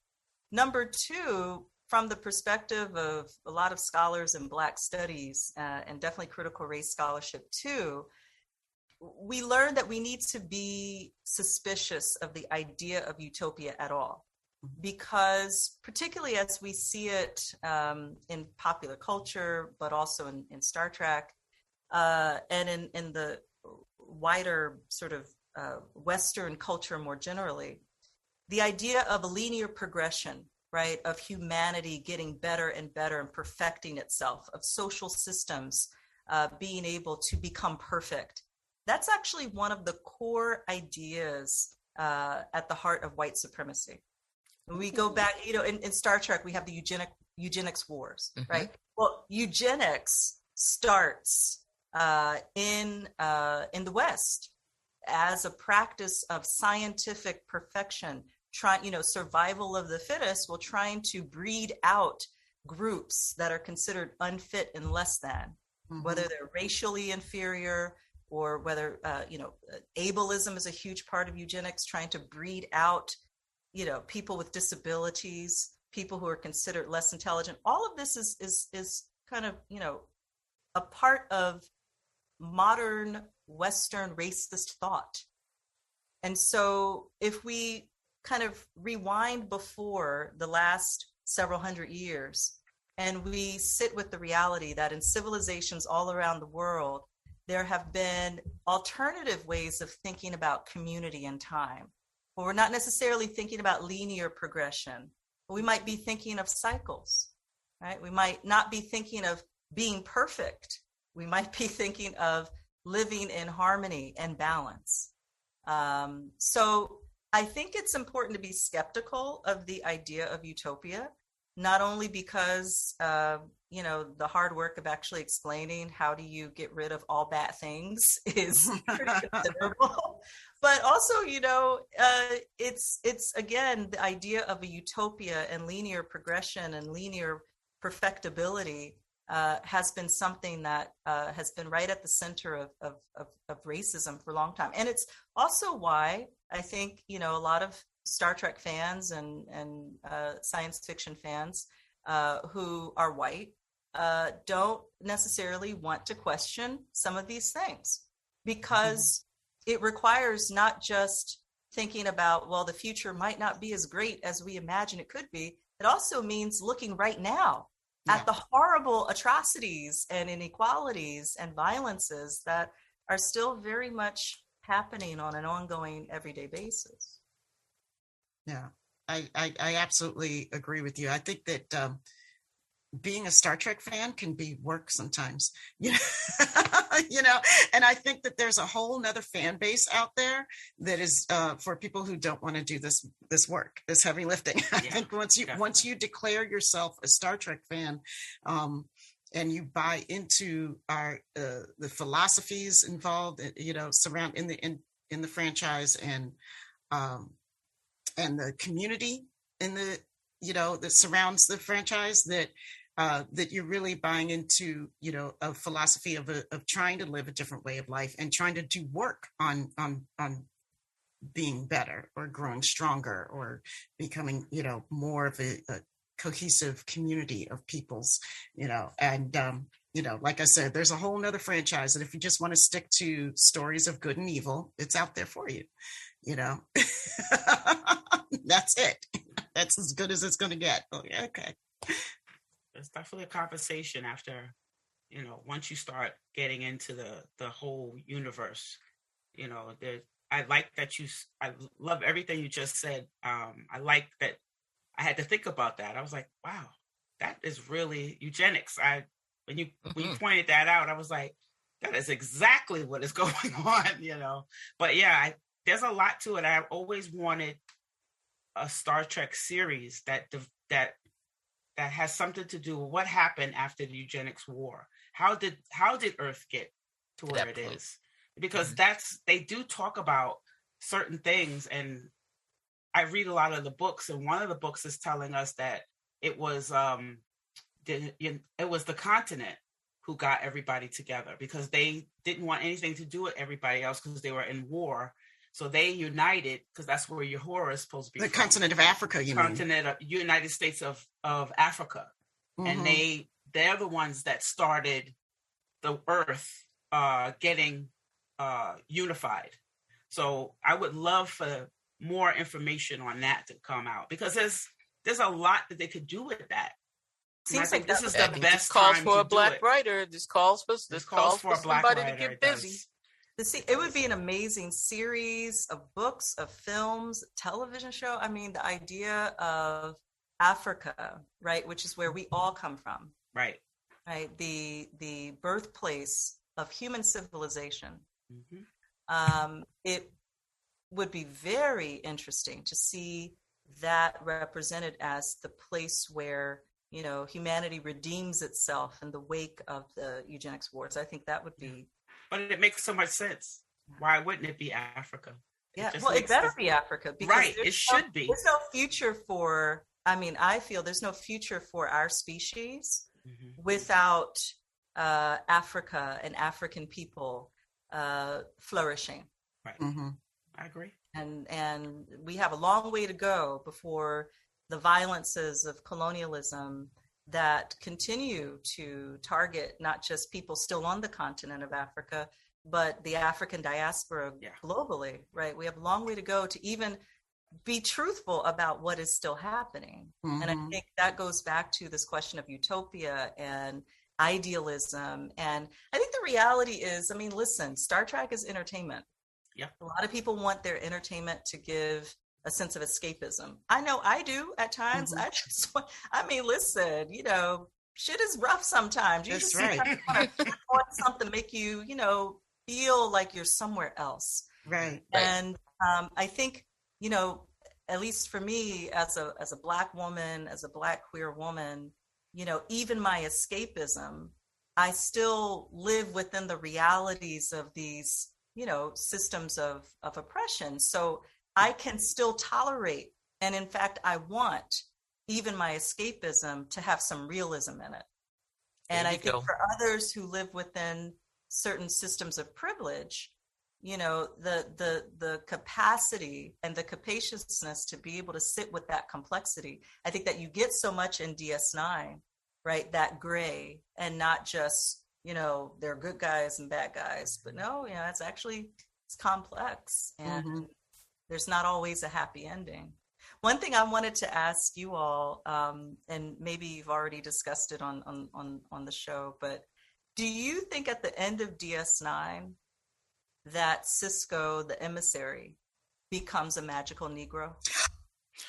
Number two, from the perspective of a lot of scholars in Black studies, and definitely critical race scholarship too, we learned that we need to be suspicious of the idea of utopia at all. Because particularly as we see it in popular culture, but also in Star Trek, and in the wider sort of Western culture more generally, the idea of a linear progression, right, of humanity getting better and better and perfecting itself, of social systems being able to become perfect, that's actually one of the core ideas at the heart of white supremacy. We go back, in Star Trek, we have the eugenics wars, right? Well, eugenics starts in the West as a practice of scientific perfection, survival of the fittest, while trying to breed out groups that are considered unfit and less than, whether they're racially inferior or whether, ableism is a huge part of eugenics, trying to breed out people with disabilities, people who are considered less intelligent. All of this is kind of, a part of modern Western racist thought. And so if we kind of rewind before the last several hundred years, and we sit with the reality that in civilizations all around the world, there have been alternative ways of thinking about community and time. Well, we're not necessarily thinking about linear progression, but we might be thinking of cycles, right? We might not be thinking of being perfect. We might be thinking of living in harmony and balance. So I think it's important to be skeptical of the idea of utopia, not only because, the hard work of actually explaining how do you get rid of all bad things is pretty considerable, but also, it's again, the idea of a utopia and linear progression and linear perfectibility has been something that has been right at the center of racism for a long time. And it's also why I think, a lot of Star Trek fans and science fiction fans who are white don't necessarily want to question some of these things, because it requires not just thinking about, well, the future might not be as great as we imagine it could be. It also means looking right now at the horrible atrocities and inequalities and violences that are still very much happening on an ongoing everyday basis. Yeah, I absolutely agree with you. I think that being a Star Trek fan can be work sometimes, and I think that there's a whole nother fan base out there that is for people who don't want to do this work, this heavy lifting. I think once you declare yourself a Star Trek fan, and you buy into the philosophies involved, surround in the franchise and the community in the that surrounds the franchise, that you're really buying into a philosophy of trying to live a different way of life and trying to do work on being better or growing stronger or becoming more of a cohesive community of peoples, and like I said, there's a whole nother franchise that if you just want to stick to stories of good and evil, it's out there for you. That's it. That's as good as it's going to get. Okay. It's definitely a conversation after, once you start getting into the whole universe, I like that I love everything you just said. I like that I had to think about that. I was like, wow, that is really eugenics. When you pointed that out, I was like, that is exactly what is going on, But yeah, there's a lot to it. I've always wanted a Star Trek series that has something to do with what happened after the eugenics war. How did Earth get to where it is? Because they do talk about certain things, and I read a lot of the books, and one of the books is telling us that it was the continent who got everybody together because they didn't want anything to do with everybody else because they were in war. So they united, because that's where Uhura is supposed to be. The continent of Africa, you mean? Continent of United States of Africa. Mm-hmm. And they're the ones that started the Earth getting unified. So I would love for more information on that to come out, because there's a lot that they could do with that. Seems like this is the best calls time for to a black writer. This calls for somebody to get busy. It would be an amazing series of books, of films, television show. I mean, the idea of Africa, right, which is where we all come from, right, the birthplace of human civilization. Mm-hmm. It would be very interesting to see that represented as the place where humanity redeems itself in the wake of the eugenics wars. I think that would be. But it makes so much sense. Why wouldn't it be Africa? Yeah, it better be Africa. Because right, it should be. There's no future for, I feel there's no future for our species without Africa and African people flourishing. Right, mm-hmm. I agree. And we have a long way to go before the violences of colonialism that continue to target not just people still on the continent of Africa, but the African diaspora globally, right? We have a long way to go to even be truthful about what is still happening. And I think that goes back to this question of utopia and idealism. And I think the reality is, I mean, listen, Star Trek is entertainment. Yeah. A lot of people want their entertainment to give a sense of escapism. I know I do at times. I just want, I mean, listen, you know, shit is rough sometimes. You That's just right. want something to make you, you know, feel like you're somewhere else. Right. And I think, you know, at least for me as a Black woman, as a Black queer woman, you know, even my escapism, I still live within the realities of these, you know, systems of oppression. So I can still tolerate, and in fact, I want even my escapism to have some realism in it. And I think for others who live within certain systems of privilege, you know, the capacity and the capaciousness to be able to sit with that complexity. I think that you get so much in DS9, right? That gray, and not just, you know, they're good guys and bad guys, but no, you know, it's complex, and there's not always a happy ending. One thing I wanted to ask you all, and maybe you've already discussed it on the show, but do you think at the end of DS9 that Sisko, the emissary, becomes a magical Negro?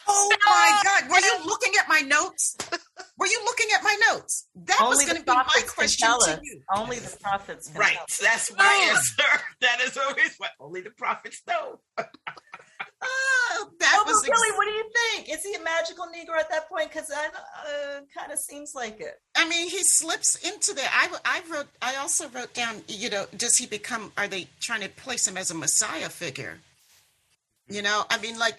Oh my God! Were you looking at my notes? Were you looking at my notes? That Only was going to be my question to you. Only the prophets can Right. tell. That's my answer. That is always what only the prophets know. Really, what do you think? Is he a magical Negro at that point? Because kind of seems like it. I mean, he slips into there. I also wrote down, you know, does he become, are they trying to place him as a Messiah figure? You know, I mean, like,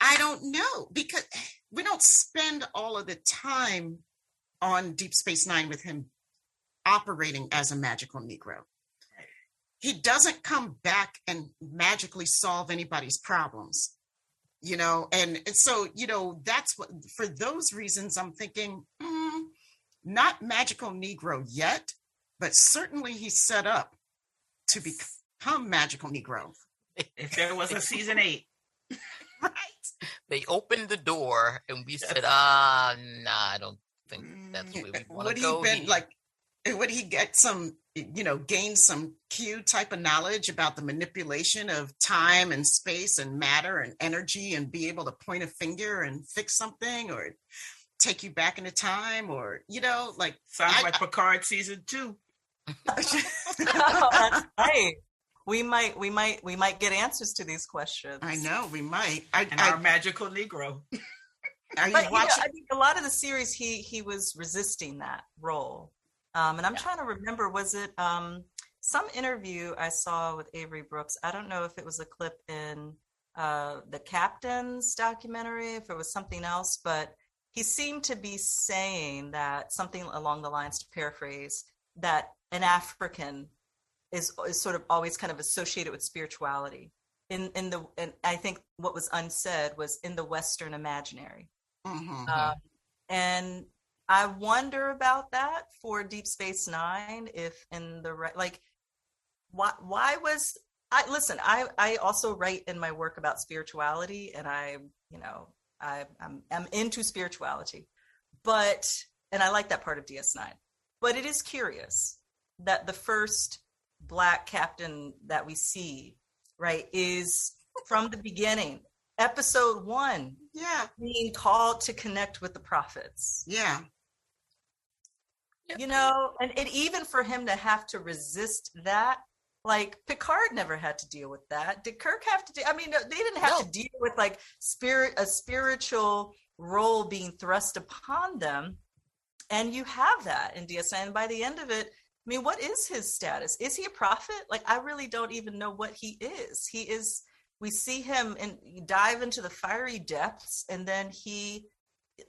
I don't know, because we don't spend all of the time on Deep Space Nine with him operating as a magical Negro. He doesn't come back and magically solve anybody's problems, you know? And so, you know, that's what, for those reasons, I'm thinking, not magical Negro yet, but certainly he's set up to become magical Negro. If there was a season 8. Right. They opened the door and we said, nah, I don't think that's where we want to go. Would he get some, you know, gain some Q type of knowledge about the manipulation of time and space and matter and energy, and be able to point a finger and fix something, or take you back into time, or, you know, like, sounds like Picard season 2. Oh, that's right. We might get answers to these questions. I know we might. Our magical Negro. Are you watching? watching? I think a lot of the series he was resisting that role, and I'm trying to remember. Was it some interview I saw with Avery Brooks? I don't know if it was a clip in the Captain's documentary, if it was something else, but he seemed to be saying that something along the lines, to paraphrase, that an African is sort of always kind of associated with spirituality. And I think what was unsaid was in the Western imaginary. And I wonder about that for Deep Space Nine, if in the right, like, why was I also write in my work about spirituality, and I'm into spirituality, and I like that part of DS9, but it is curious that the first Black captain that we see, right, is from the beginning, episode 1, being called to connect with the prophets. You know, and even for him to have to resist that, like, Picard never had to deal with that. Did Kirk have to I mean, they didn't have to deal with, like, a spiritual role being thrust upon them. And you have that in DS9. And by the end of it, I mean, what is his status? Is he a prophet? Like, I really don't even know what he is. We see him dive into the fiery depths, and then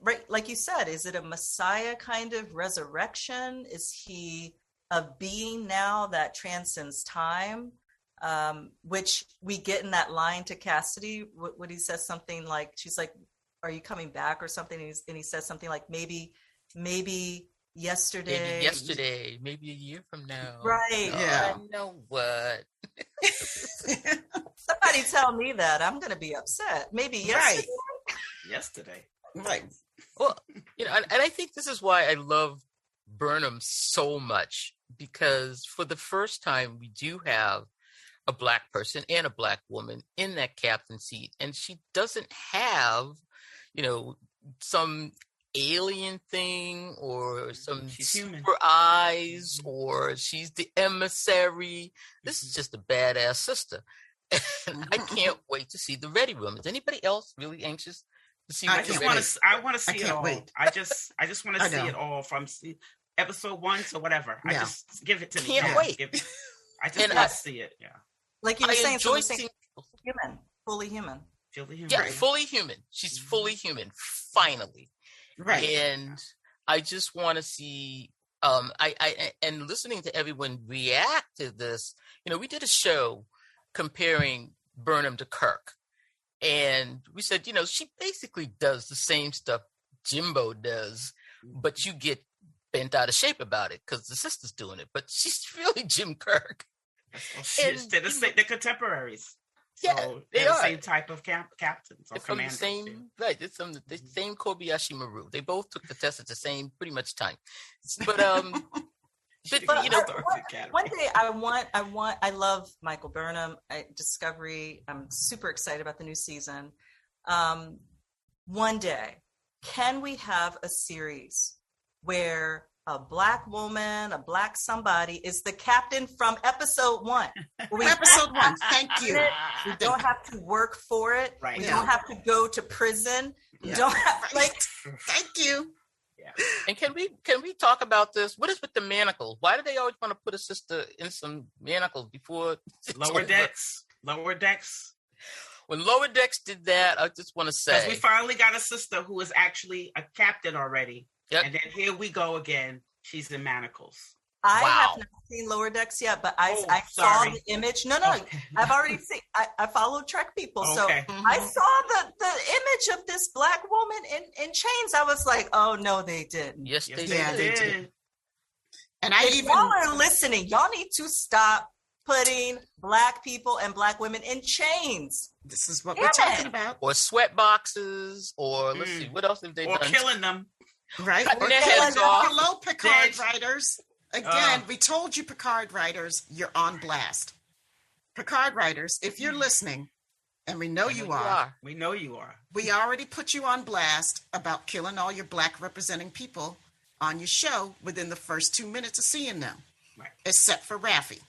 right, like you said, is it a Messiah kind of resurrection? Is he a being now that transcends time? Which we get in that line to Cassidy, when he says something like, she's like, are you coming back or something? And he says something like, maybe yesterday, maybe a year from now. Right. I know what. Somebody tell me that. I'm going to be upset. Maybe yesterday. Yesterday. Right. Well, and I think this is why I love Burnham so much, because for the first time we do have a Black person and a Black woman in that captain seat, and she doesn't have, some alien thing or some super eyes or she's the emissary. This is just a badass sister. And I can't wait to see the Ready Room. Is anybody else really anxious to see? I want to see it all. Wait. I just want to see it all from episode 1 to whatever. I just give it to me. Can't wait. I just want to see it. Yeah. Like you were saying, fully human. Yeah, fully human. She's fully human. Finally. Right. And I just want to see. And listening to everyone react to this. We did a show comparing Burnham to Kirk, and we said, she basically does the same stuff Jimbo does, but you get bent out of shape about it because the sister's doing it. But she's really Jim Kirk. They're the contemporaries. Yeah, so they are the same type of captains or from commanders. It's from the same Kobayashi Maru. They both took the test at the same pretty much time. But one day I love Michael Burnham. Discovery. I'm super excited about the new season. One day, can we have a series where a Black woman, a Black somebody is the captain from episode 1? Episode 1. Thank you. We don't have to work for it. Right. We don't have to go to prison. We don't have Thank you. Yeah. And can we talk about this? What is with the manacles? Why do they always want to put a sister in some manacles before Lower Decks? When Lower Decks did that, I just want to say, because we finally got a sister who is actually a captain already. Yep. And then here we go again. She's in manacles. I have not seen Lower Decks yet, but I saw the image. No, okay. I've already seen. I follow Trek people, so I saw the image of this Black woman in chains. I was like, oh no, they didn't. Yes, they did. And y'all are listening. Y'all need to stop putting Black people and Black women in chains. This is what we're talking about. Or sweat boxes, or let's see, what else have they done? Or killing them. Right. Hello, Picard writers. Again, we told you, Picard writers, you're on blast. Picard writers, if you're listening, and we know you are. We know you are. We already put you on blast about killing all your Black representing people on your show within the first 2 minutes of seeing them. Right. Except for Raffi.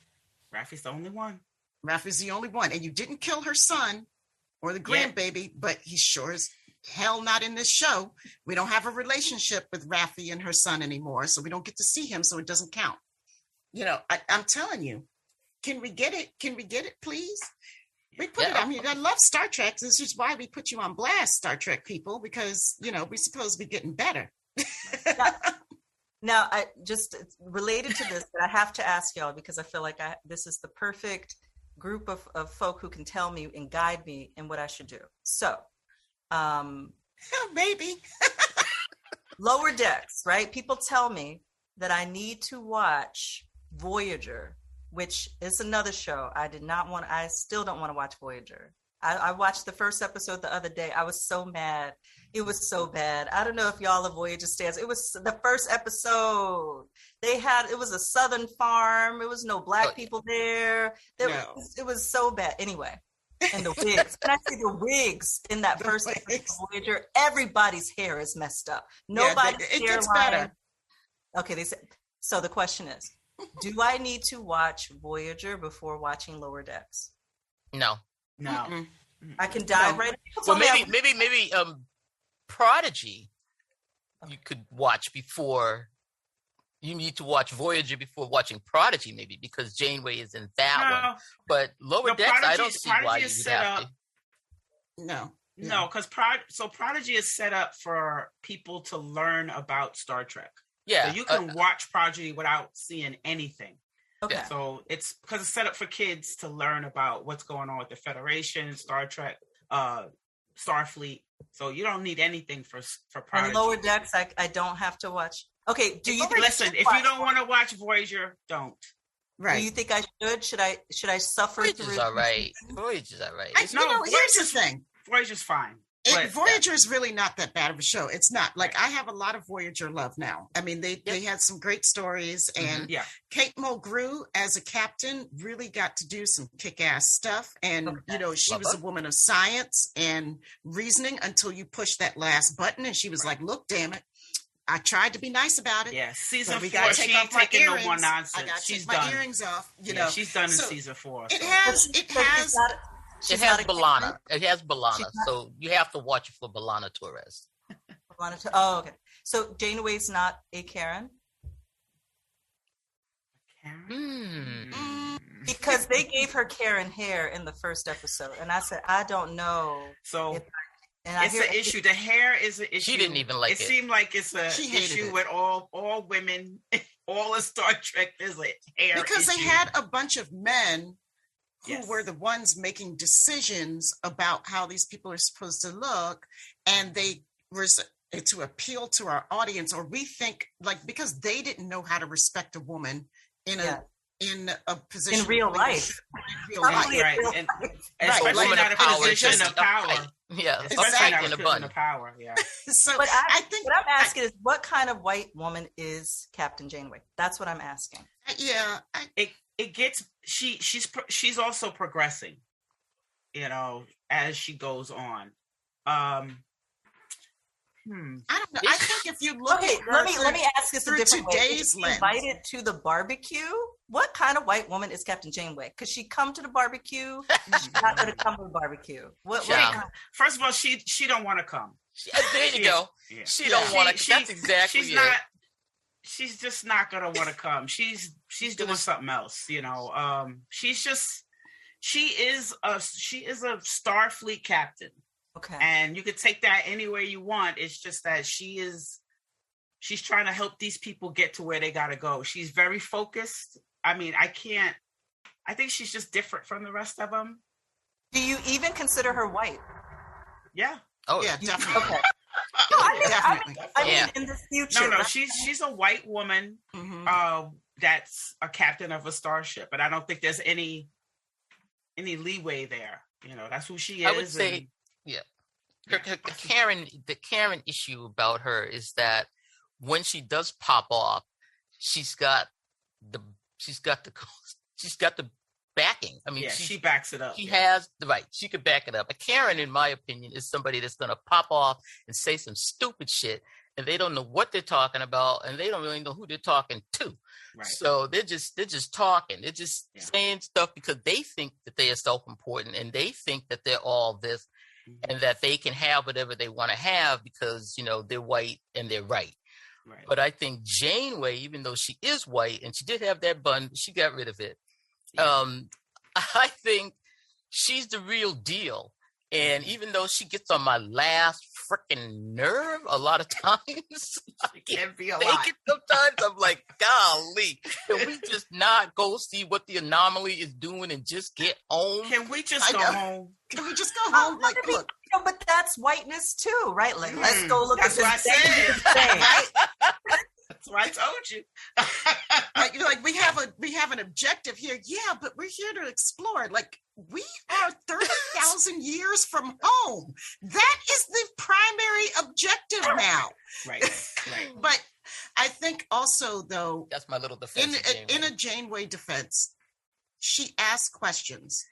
Raffi's the only one. Raffi's the only one. And you didn't kill her son or the grandbaby, but he sure is hell not in this show. We don't have a relationship with Raffi and her son anymore, so we don't get to see him, so it doesn't count. I'm telling you, can we get it? Can we get it, please? We put it. I mean, I love Star Trek. This is why we put you on blast, Star Trek people, because we're supposed to be getting better. Now, I just related to this, but I have to ask y'all because I feel like this is the perfect group of folk who can tell me and guide me in what I should do. So, maybe Lower Decks, right? People tell me that I need to watch Voyager, which is another show. I still don't want to watch Voyager. I watched the first episode the other day. I was so mad. It was so bad. I don't know if y'all are Voyager stands. It was the first episode. It was a Southern farm. There was no Black people there. It was so bad. Anyway. And the wigs. Can I say the wigs in that first episode of Voyager? Everybody's hair is messed up. Nobody's it gets better. Okay, they said. So the question is, do I need to watch Voyager before watching Lower Decks? No. Mm-mm. I can dive right in. Well, maybe Prodigy you could watch before. You need to watch Voyager before watching Prodigy, maybe, because Janeway is in that one. But Lower Decks, I don't see why you would have to. No, because Prodigy is set up for people to learn about Star Trek. Yeah. So you can watch Prodigy without seeing anything. Okay. So it's because it's set up for kids to learn about what's going on with the Federation, Star Trek, Starfleet. So you don't need anything for Prodigy. And Lower Decks, I don't have to watch. Okay, listen? If you don't want to watch Voyager, don't. Right. Do you think I should? Should I suffer Voyager's through? all right. Voyager's all right. Here's the thing. Voyager's fine. Voyager is really not that bad of a show. It's not. Like, I have a lot of Voyager love now. I mean, they had some great stories, and Kate Mulgrew as a captain really got to do some kick-ass stuff. And she was a woman of science and reasoning until you pushed that last button, and she was like, "Look, damn it, I tried to be nice about it." Yeah, season 4, she ain't taking no more nonsense. I got to take my earrings off. She's done in season 4. It has. It has B'Elanna. It has B'Elanna. So you have to watch it for B'Elanna Torres. Oh, okay. So Janeway's not a Karen? Because they gave her Karen hair in the first episode. And I said, I don't know. So it's an issue. The hair is an issue. She didn't even like it. It seemed like it's an issue with all women, all of Star Trek. There's a hair because issue. they had a bunch of men who were the ones making decisions about how these people are supposed to look, and they were to appeal to our audience, or we think, like, because they didn't know how to respect a woman in a position in real life. Right. And especially not a position of power. Yeah, especially not a position of power. Yeah. So but I think what I'm asking is, what kind of white woman is Captain Janeway? That's what I'm asking. Yeah. It gets she's also progressing, as she goes on. I don't know. I think if you look at her let me ask this a different way. Today's lens. Invited to the barbecue, what kind of white woman is Captain Janeway? Could she come to the barbecue? She's not going to come to the barbecue. First of all, she don't want to come. There you go. Yeah. She don't want to. That's exactly she's not. She's just not gonna want to come. She's doing something else, she is a Starfleet captain. Okay. And you could take that anywhere you want. It's just that she's trying to help these people get to where they gotta go. She's very focused. I mean, I think she's just different from the rest of them. Do you even consider her white? Yeah. Oh yeah, definitely. Okay. I mean, in the future. No, she's a white woman that's a captain of a starship, but I don't think there's any leeway there. That's who she is. I would say, the Karen issue about her is that when she does pop off, she's got the backing. I mean, she backs it up. She has the right. She could back it up. A Karen, in my opinion, is somebody that's going to pop off and say some stupid shit, and they don't know what they're talking about, and they don't really know who they're talking to. Right. So they're just talking. They're just saying stuff because they think that they are self-important, and they think that they're all this, and that they can have whatever they want to have because they're white and they're right. Right. But I think Janeway, even though she is white and she did have that bun, she got rid of it. I think she's the real deal. And even though she gets on my last freaking nerve a lot of times, it can be a lot. Sometimes I'm like, golly, can we just not go see what the anomaly is doing and just get home? Can we just go home? Can we just go home? Like, look. But that's whiteness too, right? Like, let's go look at this. That's what I said. Right? That's what I told you. like we have an objective here. Yeah, but we're here to explore. Like, we are 30,000 years from home. That is the primary objective now. Right. But I think also, though, that's my little defense. In a Janeway defense, she asks questions.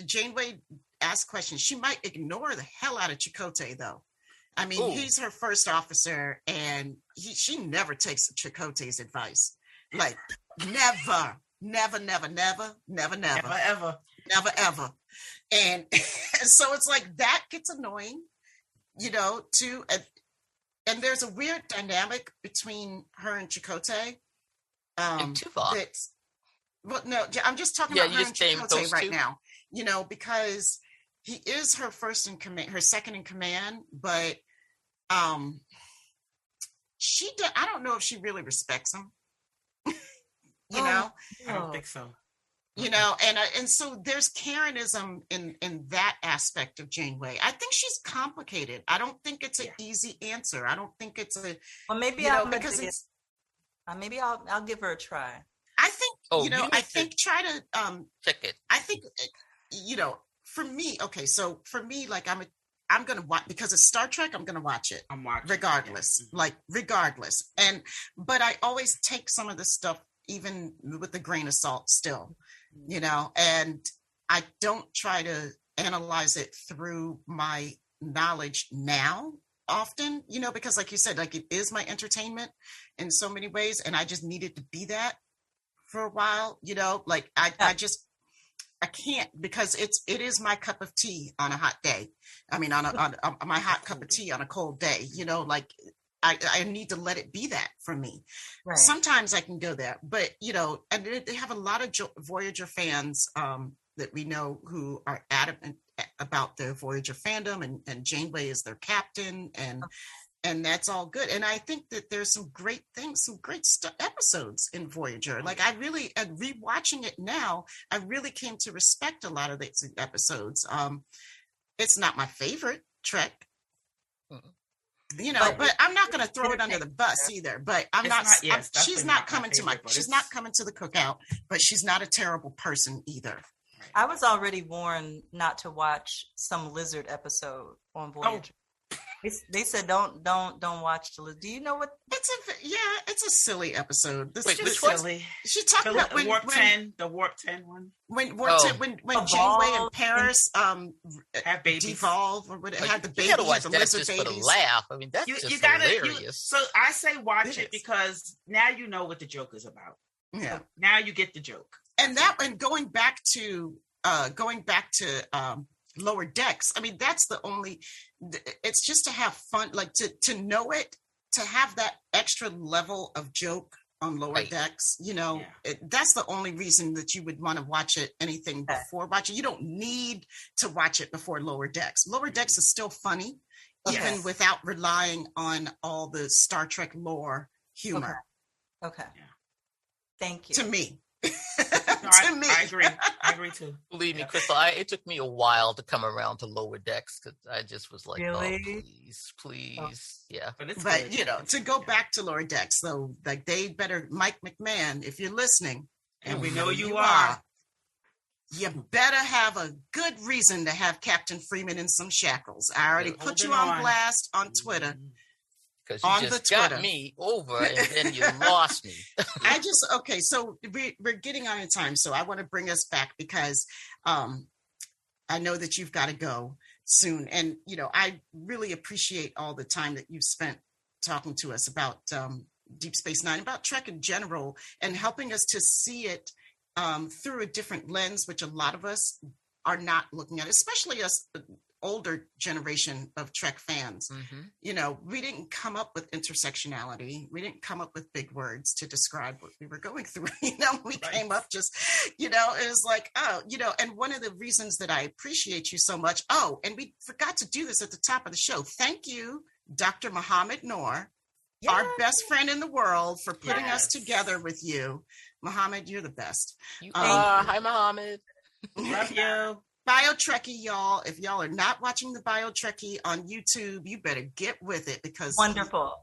Janeway asks questions. She might ignore the hell out of Chakotay, though. I mean, he's her first officer, and she never takes Chakotay's advice. Like, never. And so it's like, that gets annoying, too. And there's a weird dynamic between her and Chakotay. And Tuvok. Well, no, I'm just talking about her and Chakotay right now, because he is her her second in command, but I don't know if she really respects him. I don't think so. And so there's Karenism in that aspect of Janeway. I think she's complicated. I don't think it's an easy answer. I don't think it's a. Well, maybe I'll give her a try. I Oh, I think try to check it. I think for me, okay, so for me, like I'm gonna watch because it's Star Trek. I'm gonna watch it. I'm watching regardless, like regardless. But I always take some of the stuff even with a grain of salt still, and I don't try to analyze it through my knowledge now often, because like you said, like it is my entertainment in so many ways, and I just needed to be that for a while, like I can't, because it is my cup of tea on a hot day. I mean, on my hot cup of tea on a cold day, like I need to let it be that for me. Right. Sometimes I can go there, but and they have a lot of Voyager fans that we know who are adamant about their Voyager fandom, and Janeway is their captain, and that's all good. And I think that there's some great things, some great episodes in Voyager. Like I really, and rewatching it now, I really came to respect a lot of these episodes. It's not my favorite Trek, but I'm not going to throw it under the bus either. But she's not coming to the cookout, but she's not a terrible person either. I was already warned not to watch some lizard episode on Voyager. They said don't watch the lizard. Do you know what? It's a silly episode. Which silly? She talked about the Warp 10 one. When Janeway and Paris have babies, devolve, or whatever, had the baby, had the lizard just babies. For the laugh. I mean, that's just hilarious. So I say watch it because now you know what the joke is about. Yeah. So now you get the joke. And going back to Lower Decks, I mean, that's the only, it's just to have fun, like to know it, to have that extra level of joke on Lower Decks, that's the only reason that you would want to watch it, anything before watching. You don't need to watch it before Lower Decks. Lower Decks is still funny, even without relying on all the Star Trek lore humor. Okay. Yeah. Thank you. To me. No, I agree too. Believe me, Crystal, it took me a while to come around to Lower Decks because I just was like, really? Oh, please. Yeah. But to go back to Lower Decks, though, like they better, Mike McMahon, if you're listening, and we know you are, you better have a good reason to have Captain Freeman in some shackles. I already put you on blast on Twitter. Because you just got me over and then you lost me. So we're getting on in time. So I want to bring us back because I know that you've got to go soon. And, I really appreciate all the time that you've spent talking to us about Deep Space Nine, about Trek in general, and helping us to see it through a different lens, which a lot of us are not looking at, especially us older generation of Trek fans. We didn't come up with intersectionality. We didn't come up with big words to describe what we were going through. We came up just, it was like, and one of the reasons that I appreciate you so much. Oh, and we forgot to do this at the top of the show. Thank you, Dr. Muhammad Noor, our best friend in the world, for putting us together with you. Muhammad, you're the best. Hi, Muhammad. Love you. BioTrekkie, y'all. If y'all are not watching the BioTrekkie on YouTube, you better get with it because wonderful.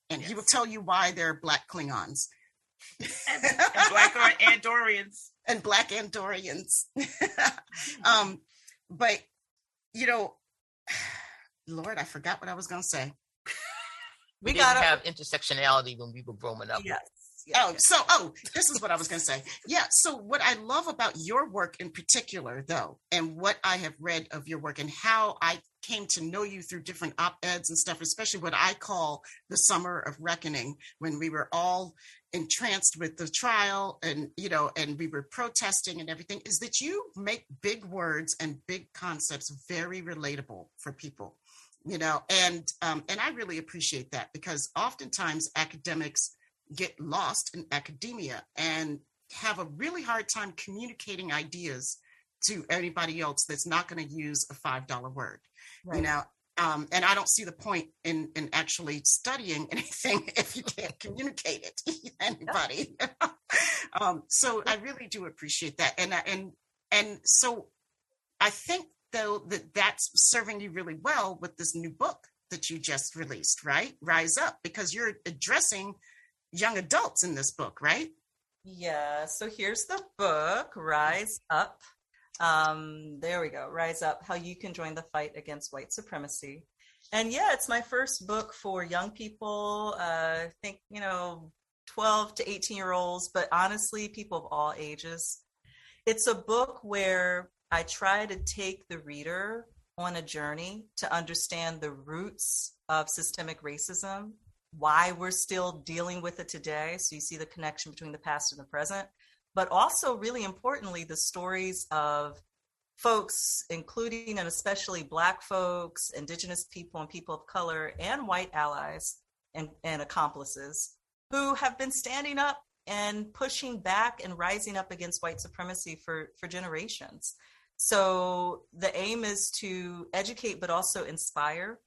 He will tell you why they're black Klingons. and black Andorians. And black Andorians. But Lord, I forgot what I was gonna say. We didn't have intersectionality when we were growing up. Yes. This is what I was going to say. Yeah. So what I love about your work in particular, though, and what I have read of your work and how I came to know you through different op-eds and stuff, especially what I call the Summer of Reckoning, when we were all entranced with the trial and, and we were protesting and everything, is that you make big words and big concepts very relatable for people, and I really appreciate that because oftentimes academics get lost in academia and have a really hard time communicating ideas to anybody else that's not going to use a $5 word, and I don't see the point in actually studying anything if you can't communicate it to anybody. So I really do appreciate that. And so I think though that's serving you really well with this new book that you just released, right? Rise Up, because you're addressing young adults in this book, right? Yeah, so here's the book, Rise Up. There we go, Rise Up, How You Can Join the Fight Against White Supremacy. And yeah, it's my first book for young people, I think, 12 to 18-year-olds, but honestly, people of all ages. It's a book where I try to take the reader on a journey to understand the roots of systemic racism, why we're still dealing with it today. So you see the connection between the past and the present, but also really importantly, the stories of folks, including and especially Black folks, Indigenous people and people of color, and white allies and accomplices who have been standing up and pushing back and rising up against white supremacy for generations. So the aim is to educate, but also inspire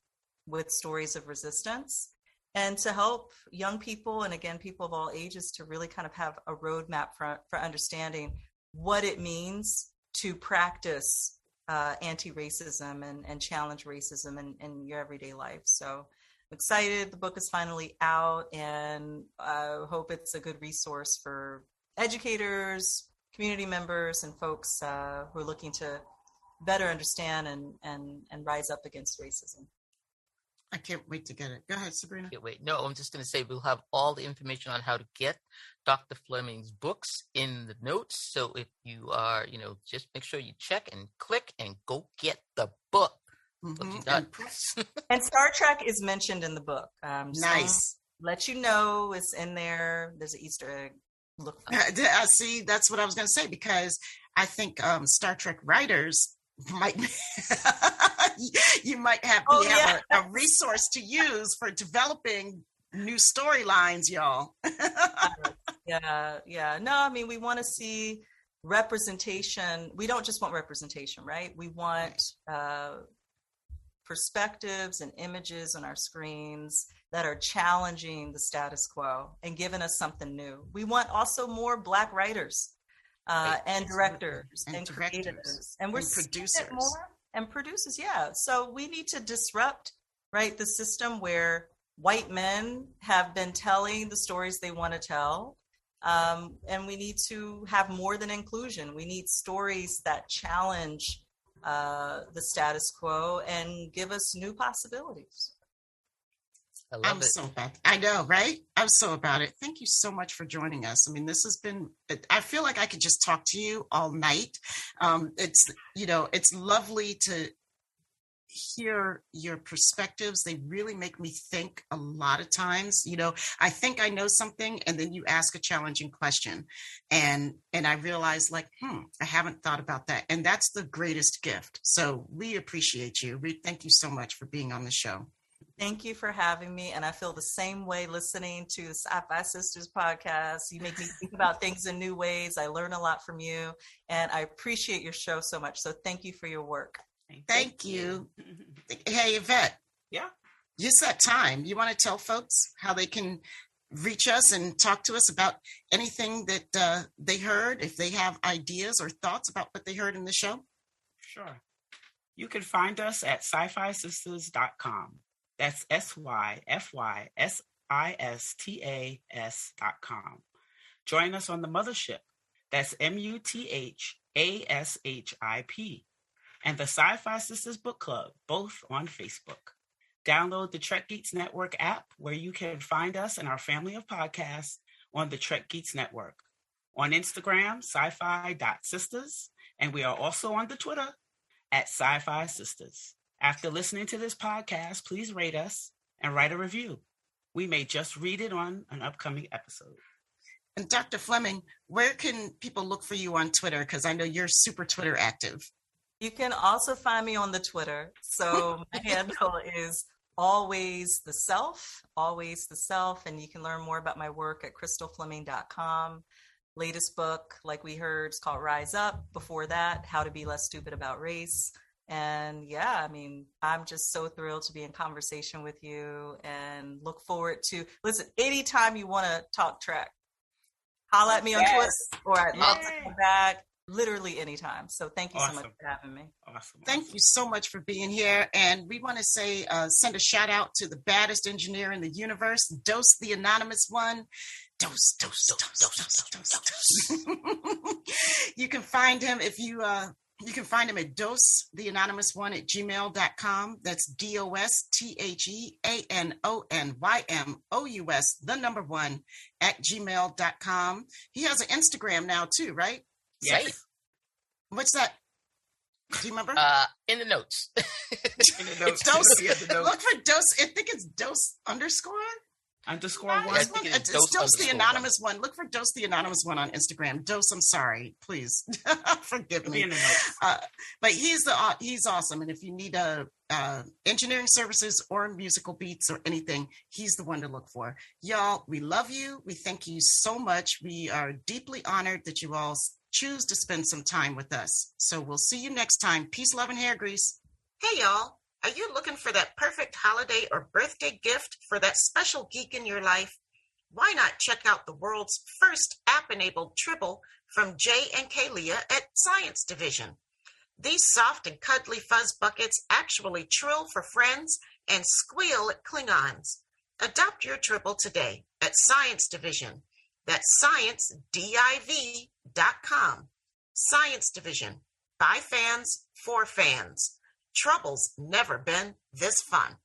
with stories of resistance, and to help young people, and again, people of all ages, to really kind of have a roadmap for understanding what it means to practice anti-racism and challenge racism in your everyday life. So I'm excited. The book is finally out, and I hope it's a good resource for educators, community members, and folks who are looking to better understand and rise up against racism. I can't wait to get it. Go ahead, Sabrina. Wait. No, I'm just going to say we'll have all the information on how to get Dr. Fleming's books in the notes. So if you are, just make sure you check and click and go get the book. Mm-hmm. And Star Trek is mentioned in the book. Nice. Let you know it's in there. There's an Easter egg. Look. I see. That's what I was going to say, because I think Star Trek writers might you might have a resource to use for developing new storylines, y'all. Yeah. No, I mean, we want to see representation. We don't just want representation, right? We want perspectives and images on our screens that are challenging the status quo and giving us something new. We want also more Black writers and directors and creators, and we're producers. And producers, yeah. So we need to disrupt, right, the system where white men have been telling the stories they want to tell. And we need to have more than inclusion. We need stories that challenge the status quo and give us new possibilities. I'm so bad. I know, right? I'm so about it. Thank you so much for joining us. I mean, this has been, I feel like I could just talk to you all night. It's lovely to hear your perspectives. They really make me think a lot of times. I think I know something, and then you ask a challenging question, and I realize, like, I haven't thought about that. And that's the greatest gift. So we appreciate you. We thank you so much for being on the show. Thank you for having me. And I feel the same way listening to the SyFy Sistas podcast. You make me think about things in new ways. I learn a lot from you, and I appreciate your show so much. So thank you for your work. Thank you. Hey, Yvette. Yeah. It's that time. You want to tell folks how they can reach us and talk to us about anything that they heard, if they have ideas or thoughts about what they heard in the show? Sure. You can find us at SyFySistas.com. That's SyFySistas.com. Join us on the mothership. That's MUTHASHIP. And the SyFy Sistas Book Club, both on Facebook. Download the Trek Geeks Network app, where you can find us and our family of podcasts on the Trek Geeks Network. On Instagram, syfy.sistas, and we are also on the Twitter at SyFy Sistas. After listening to this podcast, please rate us and write a review. We may just read it on an upcoming episode. And Dr. Fleming, where can people look for you on Twitter? Because I know you're super Twitter active. You can also find me on the Twitter. So my handle is always the self, and you can learn more about my work at crystalfleming.com. Latest book, like we heard, is called Rise Up. Before that, How to Be Less Stupid About Race. And yeah, I mean, I'm just so thrilled to be in conversation with you, and look forward to, listen, anytime you want to talk track, holla at me on Twitter, or I'd love to come back. Literally anytime. So thank you so much for having me. Awesome. Thank you so much for being here. And we want to say, send a shout out to the baddest engineer in the universe, Dose the Anonymous One. Dose. You can find him if you can find him at Dose, the anonymous one at gmail.com. That's DOSTHEANONYMOUS, the number one at gmail.com. He has an Instagram now too, right? Right. What's that? Do you remember? In the notes. It's Dose. Look for Dose. I think it's Dose _. _1. It's Dose the anonymous one. Look for Dose the anonymous one on Instagram. Dose, I'm sorry, please forgive me. But he's awesome, and if you need engineering services or musical beats or anything, he's the one to look for. Y'all, we love you. We thank you so much. We are deeply honored that you all choose to spend some time with us. So we'll see you next time. Peace, love, and hair grease. Hey, y'all. Are you looking for that perfect holiday or birthday gift for that special geek in your life? Why not check out the world's first app-enabled Tribble from Jay and Kaylia at Science Division. These soft and cuddly fuzz buckets actually trill for friends and squeal at Klingons. Adopt your Tribble today at Science Division. That's sciencediv.com. Science Division. By fans, for fans. Trouble's never been this fun.